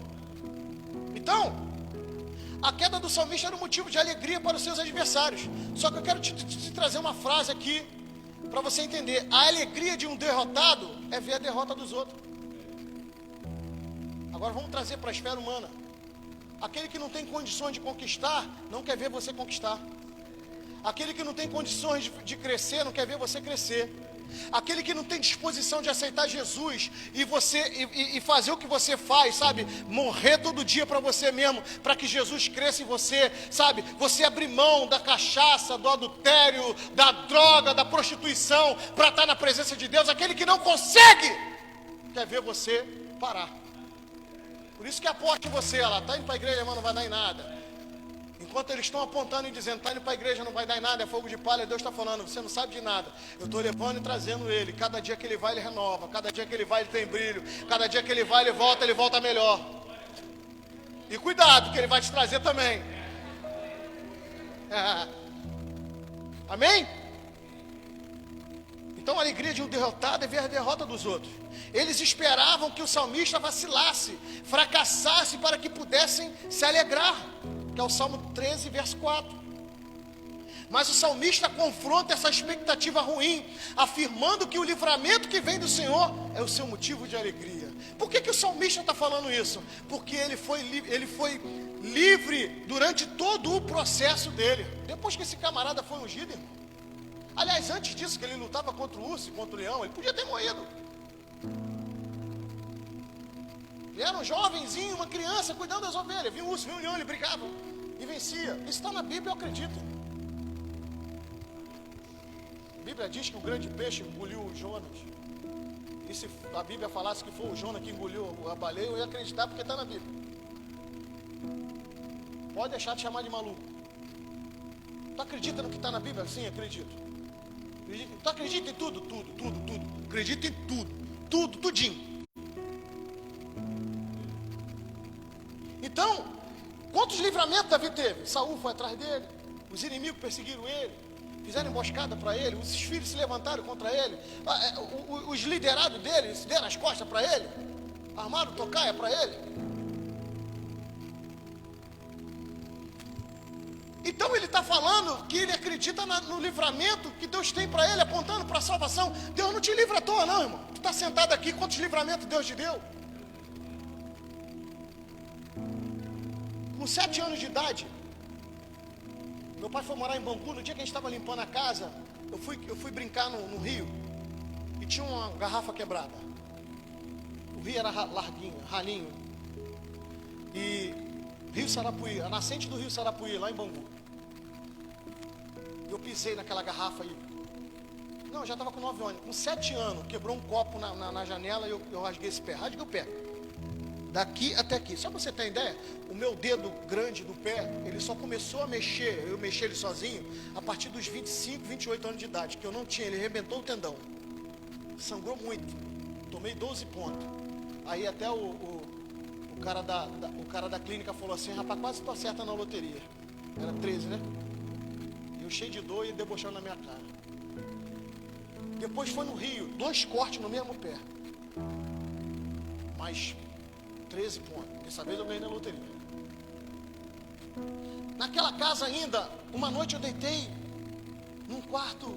Então, a queda do salmista era um motivo de alegria para os seus adversários. Só que eu quero te trazer uma frase aqui, para você entender. A alegria de um derrotado é ver a derrota dos outros. Agora vamos trazer para a esfera humana. Aquele que não tem condições de conquistar, não quer ver você conquistar. Aquele que não tem condições de crescer, não quer ver você crescer. Aquele que não tem disposição de aceitar Jesus e fazer o que você faz, sabe? Morrer todo dia para você mesmo, para que Jesus cresça em você, sabe? Você abrir mão da cachaça, do adultério, da droga, da prostituição, para estar na presença de Deus. Aquele que não consegue, quer ver você parar. Por isso que aposta em você, ela está indo para a igreja, mas não vai dar em nada. Enquanto eles estão apontando e dizendo, está indo para a igreja, não vai dar em nada, é fogo de palha, Deus está falando, você não sabe de nada. Eu estou levando e trazendo ele. Cada dia que ele vai, ele renova. Cada dia que ele vai, ele tem brilho. Cada dia que ele vai, ele volta melhor. E cuidado, que ele vai te trazer também. Amém? Então a alegria de um derrotado é ver a derrota dos outros. Eles esperavam que o salmista vacilasse, fracassasse para que pudessem se alegrar, que é o Salmo 13, verso 4. Mas o salmista confronta essa expectativa ruim, afirmando que o livramento que vem do Senhor é o seu motivo de alegria. Por que o salmista está falando isso? Porque ele foi livre durante todo o processo dele. Depois que esse camarada foi ungido, irmão. Aliás, antes disso, que ele lutava contra o urso e contra o leão, ele podia ter morrido. Ele era um jovenzinho, uma criança, cuidando das ovelhas. Vinha o urso, vinha o leão, ele brigava e vencia. Isso está na Bíblia, eu acredito. A Bíblia diz que o grande peixe engoliu o Jonas. E se a Bíblia falasse que foi o Jonas que engoliu a baleia, eu ia acreditar, porque está na Bíblia. Pode deixar de chamar de maluco. Tu acredita no que está na Bíblia? Sim, acredito. Tu acredita em tudo? Tudo. Acredita em tudo, tudinho. Então, quantos livramentos Davi teve? Saul foi atrás dele, os inimigos perseguiram ele, fizeram emboscada para ele, os filhos se levantaram contra ele, os liderados dele deram as costas para ele, armaram tocaia para ele. Então ele está falando que ele acredita no livramento que Deus tem para ele, apontando para a salvação. Deus não te livra à toa não, irmão. Tu está sentado aqui, quantos livramentos Deus te deu? Com 7 anos de idade, meu pai foi morar em Bangu. No dia que a gente estava limpando a casa, eu fui brincar no rio, e tinha uma garrafa quebrada. O rio era larguinho, ralinho, e Rio Sarapuí, a nascente do Rio Sarapuí, lá em Bangu. Eu pisei naquela garrafa aí. Não, eu já estava com 9 anos. Com 7 anos, quebrou um copo na janela e eu rasguei esse pé. Rasguei o pé. Daqui até aqui. Só para você ter ideia, o meu dedo grande do pé, ele só começou a mexer, eu mexi ele sozinho, a partir dos 25, 28 anos de idade, que eu não tinha, ele arrebentou o tendão. Sangrou muito. Tomei 12 pontos. Aí até o cara da clínica falou assim, rapaz, quase tu acerta na loteria. Era 13, né? Eu cheio de dor e debochando na minha cara. Depois foi no Rio, 2 cortes no mesmo pé. Mais 13 pontos. Dessa vez eu ganhei na loteria. Naquela casa ainda, uma noite eu deitei num quarto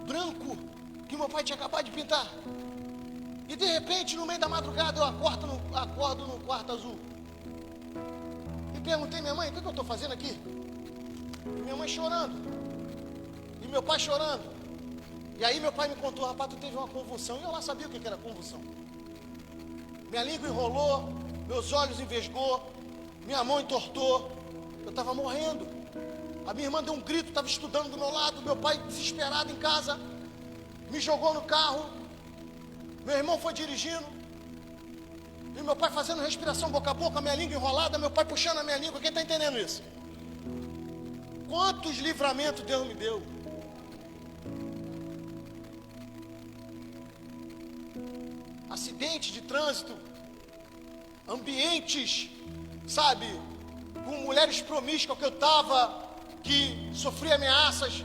branco que meu pai tinha acabado de pintar. E de repente, no meio da madrugada, eu acordo no quarto azul. E perguntei à minha mãe, o que eu estou fazendo aqui? E minha mãe chorando. E meu pai chorando. E aí meu pai me contou, rapaz, tu teve uma convulsão. E eu lá sabia o que era convulsão. Minha língua enrolou, meus olhos envesgou, minha mão entortou. Eu estava morrendo. A minha irmã deu um grito, estava estudando do meu lado. Meu pai desesperado em casa, me jogou no carro. Meu irmão foi dirigindo. E meu pai fazendo respiração boca a boca, minha língua enrolada, meu pai puxando a minha língua. Quem está entendendo isso? Quantos livramentos Deus me deu? Acidente de trânsito. ambientes, sabe, com mulheres promíscuas que eu estava, que sofria ameaças,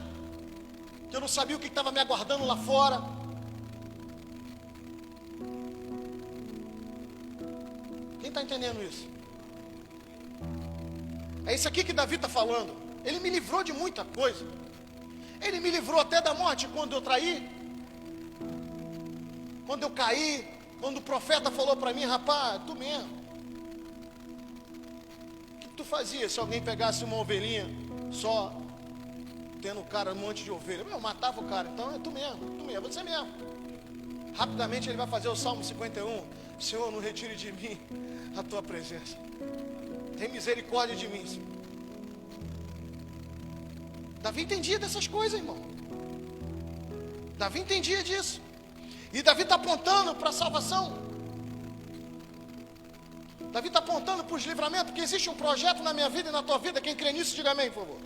que eu não sabia o que estava me aguardando lá fora. Quem está entendendo isso? É isso aqui que Davi está falando. Ele me livrou de muita coisa. Ele me livrou até da morte quando eu traí, quando eu caí, quando o profeta falou para mim: rapaz, tu mesmo. O que tu fazia se alguém pegasse uma ovelhinha só, tendo o cara um monte de ovelha? Eu matava o cara. Então é tu mesmo, você mesmo. Rapidamente ele vai fazer o Salmo 51. Senhor, não retire de mim a tua presença. Tem misericórdia de mim, Senhor. Davi entendia dessas coisas, irmão. Davi entendia disso. E Davi está apontando para a salvação. Davi está apontando para os livramentos, porque existe um projeto na minha vida e na tua vida. Quem crê nisso, diga amém, por favor.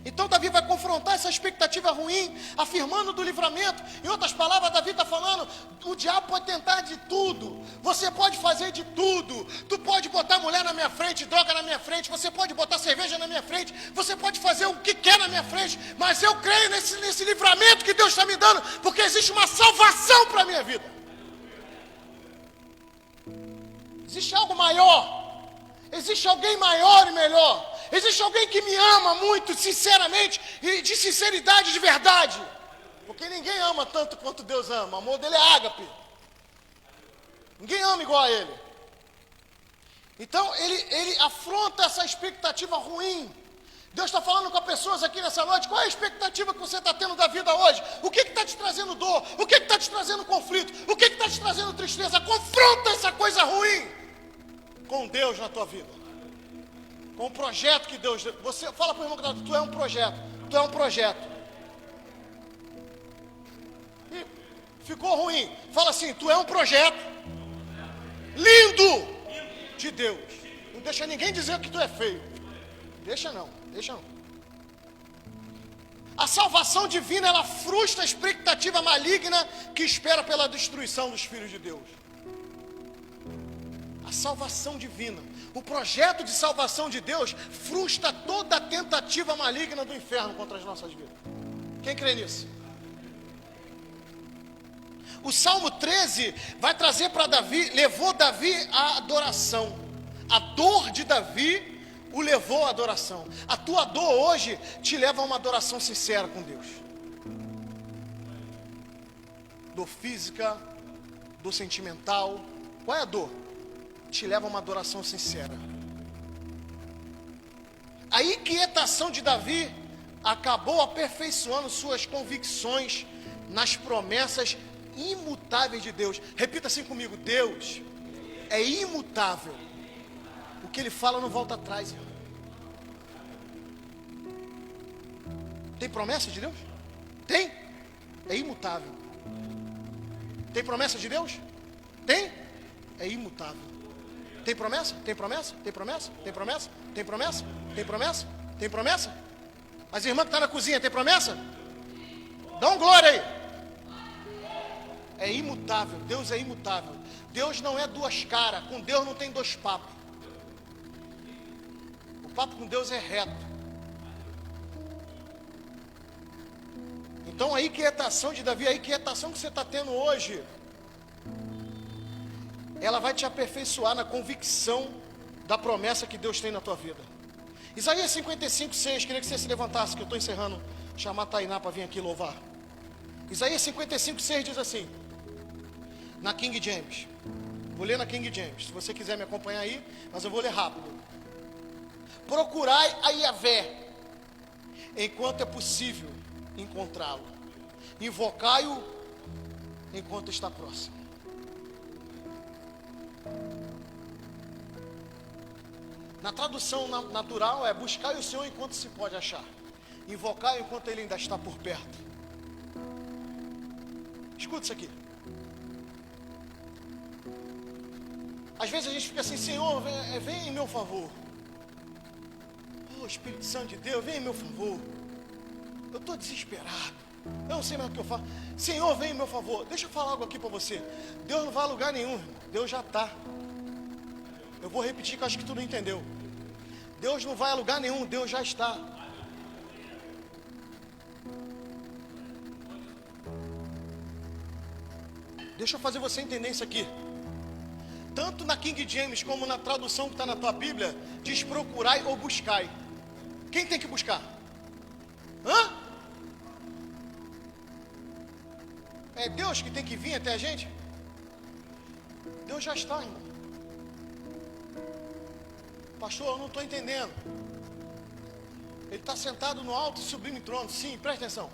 Então Davi vai confrontar essa expectativa ruim, afirmando do livramento. Em outras palavras, Davi está falando: o diabo pode tentar de tudo, você pode fazer de tudo, tu pode botar mulher na minha frente, droga na minha frente, você pode botar cerveja na minha frente, você pode fazer o que quer na minha frente, mas eu creio nesse livramento que Deus está me dando, porque existe uma salvação para a minha vida. Existe algo maior, existe alguém maior e melhor. Existe alguém que me ama muito, sinceramente, e de sinceridade, de verdade. Porque ninguém ama tanto quanto Deus ama. O amor dele é ágape. Ninguém ama igual a ele. Então, ele afronta essa expectativa ruim. Deus está falando com as pessoas aqui nessa noite. Qual é a expectativa que você está tendo da vida hoje? O que está te trazendo dor? O que está te trazendo conflito? O que está te trazendo tristeza? Confronta essa coisa ruim com Deus na tua vida. Com o projeto que Deus deu. Você fala para o irmão que está, tu é um projeto. Tu é um projeto. E ficou ruim. Fala assim: tu é um projeto lindo de Deus. Não deixa ninguém dizer que tu é feio. Deixa não. A salvação divina, ela frustra a expectativa maligna que espera pela destruição dos filhos de Deus. A salvação divina, o projeto de salvação de Deus frustra toda a tentativa maligna do inferno contra as nossas vidas. Quem crê nisso? O Salmo 13 vai trazer para Davi, levou Davi à adoração. A dor de Davi o levou à adoração. A tua dor hoje te leva a uma adoração sincera com Deus. Dor física, dor sentimental. Qual é a dor? Te leva a uma adoração sincera. A inquietação de Davi acabou aperfeiçoando suas convicções nas promessas imutáveis de Deus. Repita assim comigo: Deus é imutável. O que Ele fala não volta atrás, irmão. Tem promessa de Deus? Tem. É imutável. Tem promessa de Deus? Tem. É imutável. Tem promessa? Tem promessa? Tem promessa? Tem promessa? Tem promessa? Tem promessa? Tem promessa? As irmãs que estão na cozinha, tem promessa? Dá um glória aí. É imutável. Deus é imutável. Deus não é duas caras. Com Deus não tem dois papos. O papo com Deus é reto. Então a inquietação de Davi, a inquietação que você está tendo hoje, ela vai te aperfeiçoar na convicção da promessa que Deus tem na tua vida. Isaías 55:6, queria que você se levantasse, que eu estou encerrando, chamar a Tainá para vir aqui louvar. Isaías 55:6 diz assim, na King James, vou ler na King James, se você quiser me acompanhar aí, mas eu vou ler rápido. Procurai a Yahvé, enquanto é possível encontrá-lo, invocai-o enquanto está próximo. Na tradução natural é: buscai o Senhor enquanto se pode achar, invocai enquanto Ele ainda está por perto. Escuta isso aqui. Às vezes a gente fica assim: Senhor, vem em meu favor. Oh, Espírito Santo de Deus, vem em meu favor. Eu estou desesperado, eu não sei mais o que eu faço. Senhor, vem em meu favor. Deixa eu falar algo aqui para você. Deus não vai a lugar nenhum, irmão. Deus já está. Eu vou repetir que eu acho que tu não entendeu. Deus não vai a lugar nenhum, Deus já está. Deixa eu fazer você entender isso aqui. Tanto na King James como na tradução que está na tua Bíblia, diz procurai ou buscai. Quem tem que buscar? Hã? É Deus que tem que vir até a gente? Deus já está, irmão. Pastor, eu não estou entendendo. Ele está sentado no alto e sublime trono. Sim, presta atenção.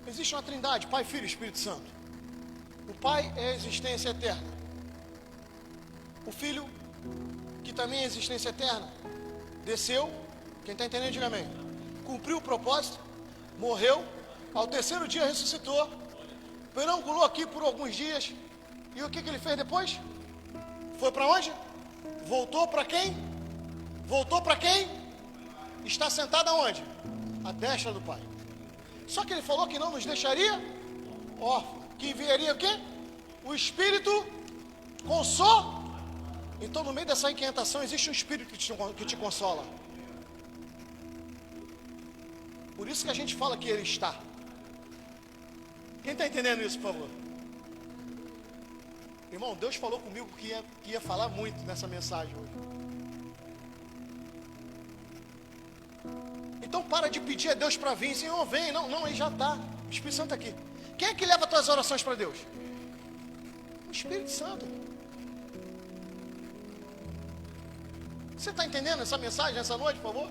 Existe uma trindade, Pai, Filho e Espírito Santo. O Pai é a existência eterna. O Filho, que também é existência eterna, desceu, quem está entendendo, diga amém. Cumpriu o propósito, morreu, ao terceiro dia ressuscitou, perambulou aqui por alguns dias, e o que ele fez depois? Foi para onde? Voltou para quem? Voltou para quem? Está sentado aonde? À destra do Pai. Só que ele falou que não nos deixaria órfãos, que enviaria o quê? O Espírito Consolador. Então, no meio dessa inquietação, existe um Espírito que te consola. Por isso que a gente fala que Ele está. Quem está entendendo isso, por favor? Irmão, Deus falou comigo que ia falar muito nessa mensagem hoje. Então, para de pedir a Deus para vir. Senhor, vem. Não, Ele já está. O Espírito Santo está aqui. Quem é que leva as tuas orações para Deus? O Espírito Santo. Você está entendendo essa mensagem essa noite, por favor?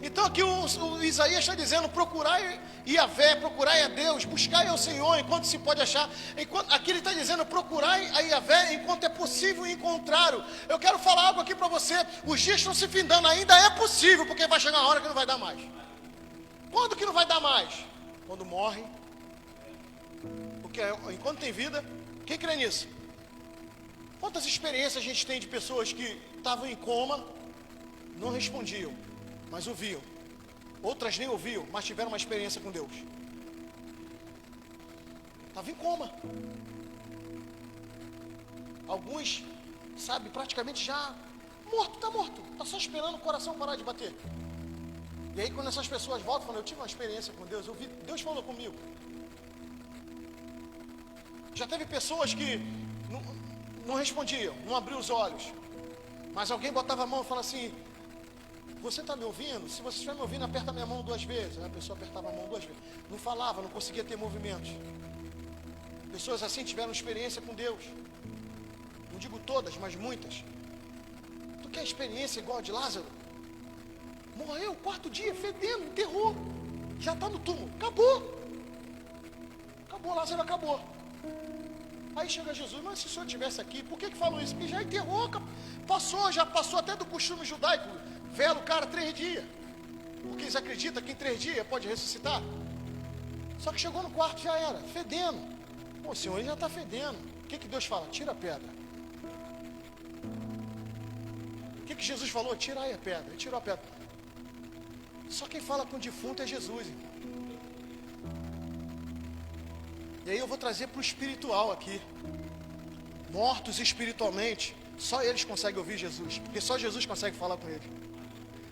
Então aqui o Isaías está dizendo, procurai Yahvé, procurai a Deus, buscai ao Senhor enquanto se pode achar. Aqui ele está dizendo, procurai a Yahvé enquanto é possível encontrá-lo. Eu quero falar algo aqui para você. Os dias estão se findando, ainda é possível, porque vai chegar uma hora que não vai dar mais. Quando que não vai dar mais? Quando morre. Porque enquanto tem vida, quem crê nisso? Quantas experiências a gente tem de pessoas que estavam em coma, não respondiam, mas ouviam. Outras nem ouviam, mas tiveram uma experiência com Deus. Estava em coma. Alguns, sabe, praticamente já morto, está só esperando o coração parar de bater. E aí quando essas pessoas voltam, falam, eu tive uma experiência com Deus, eu vi, Deus falou comigo. Já teve pessoas que não respondiam, não abriam os olhos, mas alguém botava a mão e falava assim, você está me ouvindo? Se você estiver me ouvindo, aperta a minha mão 2 vezes. A pessoa apertava a mão 2 vezes. Não falava, não conseguia ter movimentos. Pessoas assim tiveram experiência com Deus. Não digo todas, mas muitas. Tu quer experiência igual a de Lázaro? Morreu, 4º dia, fedendo, enterrou. Já está no túmulo. Acabou. Acabou, Lázaro acabou. Aí chega Jesus, mas se o senhor estivesse aqui, por que falou isso? Porque já enterrou, já passou até do costume judaico. Vela o cara 3 dias. Porque eles acreditam que em 3 dias pode ressuscitar. Só que chegou no quarto, já era, fedendo. Pô, o senhor já está fedendo. O que Deus fala? Tira a pedra. O que Jesus falou? Tira aí a pedra. Ele tirou a pedra. Só quem fala com o defunto é Jesus, irmão. E aí eu vou trazer para o espiritual aqui. Mortos espiritualmente, só eles conseguem ouvir Jesus. Porque só Jesus consegue falar com eles.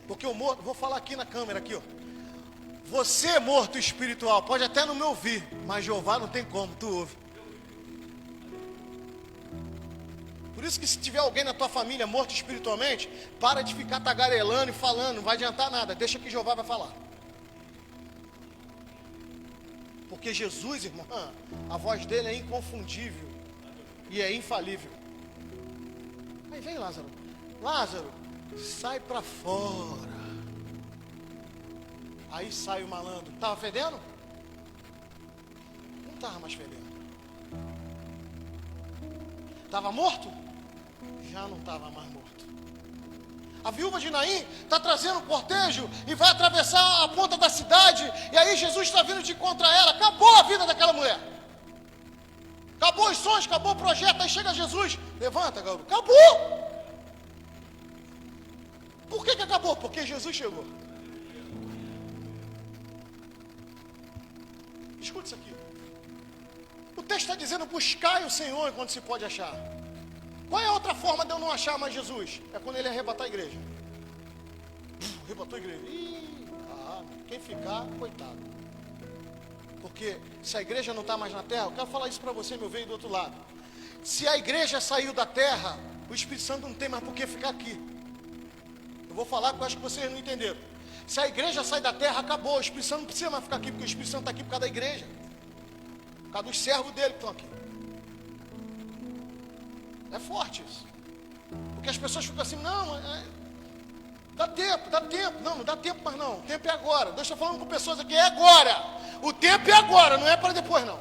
Porque o morto, vou falar aqui na câmera, aqui, ó. Você, morto espiritual, pode até não me ouvir, mas Jeová não tem como, tu ouve. Por isso que se tiver alguém na tua família morto espiritualmente, para de ficar tagarelando e falando, não vai adiantar nada, deixa que Jeová vai falar. Porque Jesus, irmão, a voz dele é inconfundível e é infalível. Aí vem Lázaro. Lázaro, sai para fora. Aí sai o malandro. Estava fedendo? Não estava mais fedendo. Estava morto? Já não estava mais morto. A viúva de Naim está trazendo um cortejo e vai atravessar a ponta da cidade. E aí Jesus está vindo de contra ela. Acabou a vida daquela mulher. Acabou os sonhos, acabou o projeto. Aí chega Jesus. Levanta, garoto. Acabou. Por que acabou? Porque Jesus chegou. Escute isso aqui. O texto está dizendo, buscai o Senhor enquanto se pode achar. Qual é a outra forma de eu não achar mais Jesus? É quando ele arrebatar a igreja. Arrebatou a igreja. Quem ficar, coitado. Porque se a igreja não está mais na terra, eu quero falar isso para você, meu veio do outro lado. Se a igreja saiu da terra, o Espírito Santo não tem mais por que ficar aqui. Eu vou falar porque eu acho que vocês não entenderam. Se a igreja sai da terra, acabou. O Espírito Santo não precisa mais ficar aqui, porque o Espírito Santo está aqui por causa da igreja. Por causa dos servos dele que estão aqui. É forte isso. Porque as pessoas ficam assim, não, dá tempo. Não, não dá tempo mais não. O tempo é agora. Deus está falando com pessoas aqui, é agora. O tempo é agora, não é para depois não.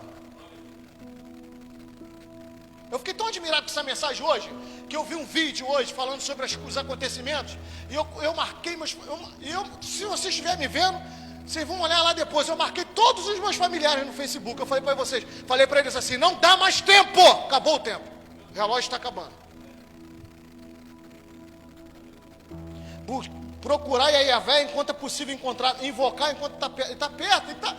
Eu fiquei tão admirado com essa mensagem hoje, que eu vi um vídeo hoje falando sobre os acontecimentos, e eu marquei se você estiver me vendo, vocês vão olhar lá depois, eu marquei todos os meus familiares no Facebook, eu falei para vocês, falei para eles assim, não dá mais tempo, acabou o tempo, o relógio está acabando. Procurar Yahvé enquanto é possível encontrar, invocar enquanto está perto,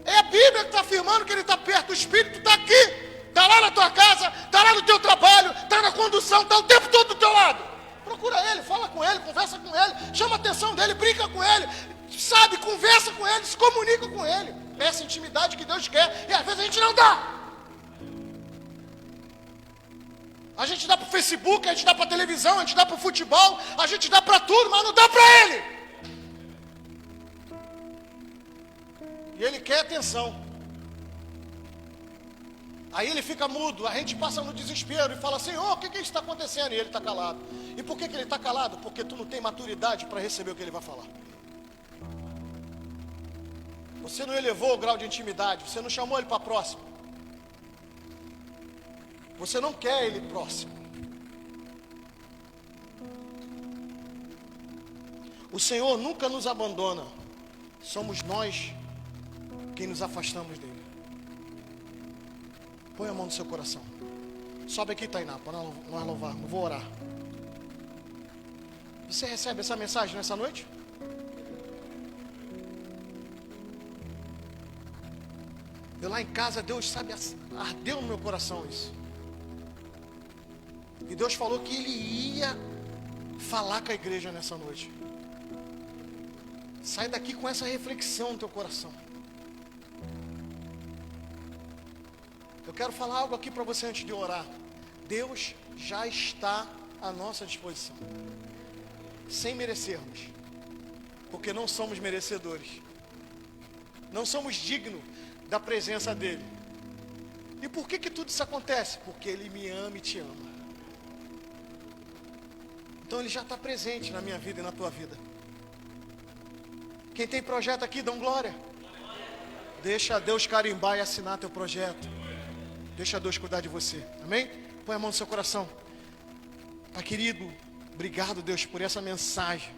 é a Bíblia que está afirmando que ele está perto, o Espírito está aqui. Está lá na tua casa, está lá no teu trabalho, está na condução, está o tempo todo do teu lado. Procura ele, fala com ele, conversa com ele, chama a atenção dele, brinca com ele, sabe, conversa com ele, se comunica com ele. Essa intimidade que Deus quer, e às vezes a gente não dá. A gente dá para o Facebook, a gente dá para a televisão, a gente dá para o futebol, a gente dá para tudo, mas não dá para ele. E ele quer atenção. Aí ele fica mudo, a gente passa no desespero e fala, Senhor, o que está acontecendo? E ele está calado. E por que ele está calado? Porque tu não tem maturidade para receber o que ele vai falar. Você não elevou o grau de intimidade, você não chamou ele para próximo. Você não quer ele próximo. O Senhor nunca nos abandona. Somos nós quem nos afastamos dele. Põe a mão no seu coração. Sobe aqui, Tainá, para nós louvarmos. Vou orar. Você recebe essa mensagem nessa noite? Eu lá em casa, Deus sabe, ardeu no meu coração isso. E Deus falou que Ele ia falar com a igreja nessa noite. Sai daqui com essa reflexão no teu coração. Eu quero falar algo aqui para você antes de orar. Deus já está à nossa disposição. Sem merecermos. Porque não somos merecedores. Não somos dignos da presença dEle. E por que tudo isso acontece? Porque Ele me ama e te ama. Então Ele já está presente na minha vida e na tua vida. Quem tem projeto aqui, dão glória. Deixa Deus carimbar e assinar teu projeto. Deixa Deus cuidar de você. Amém? Põe a mão no seu coração. Pai querido, obrigado, Deus, por essa mensagem.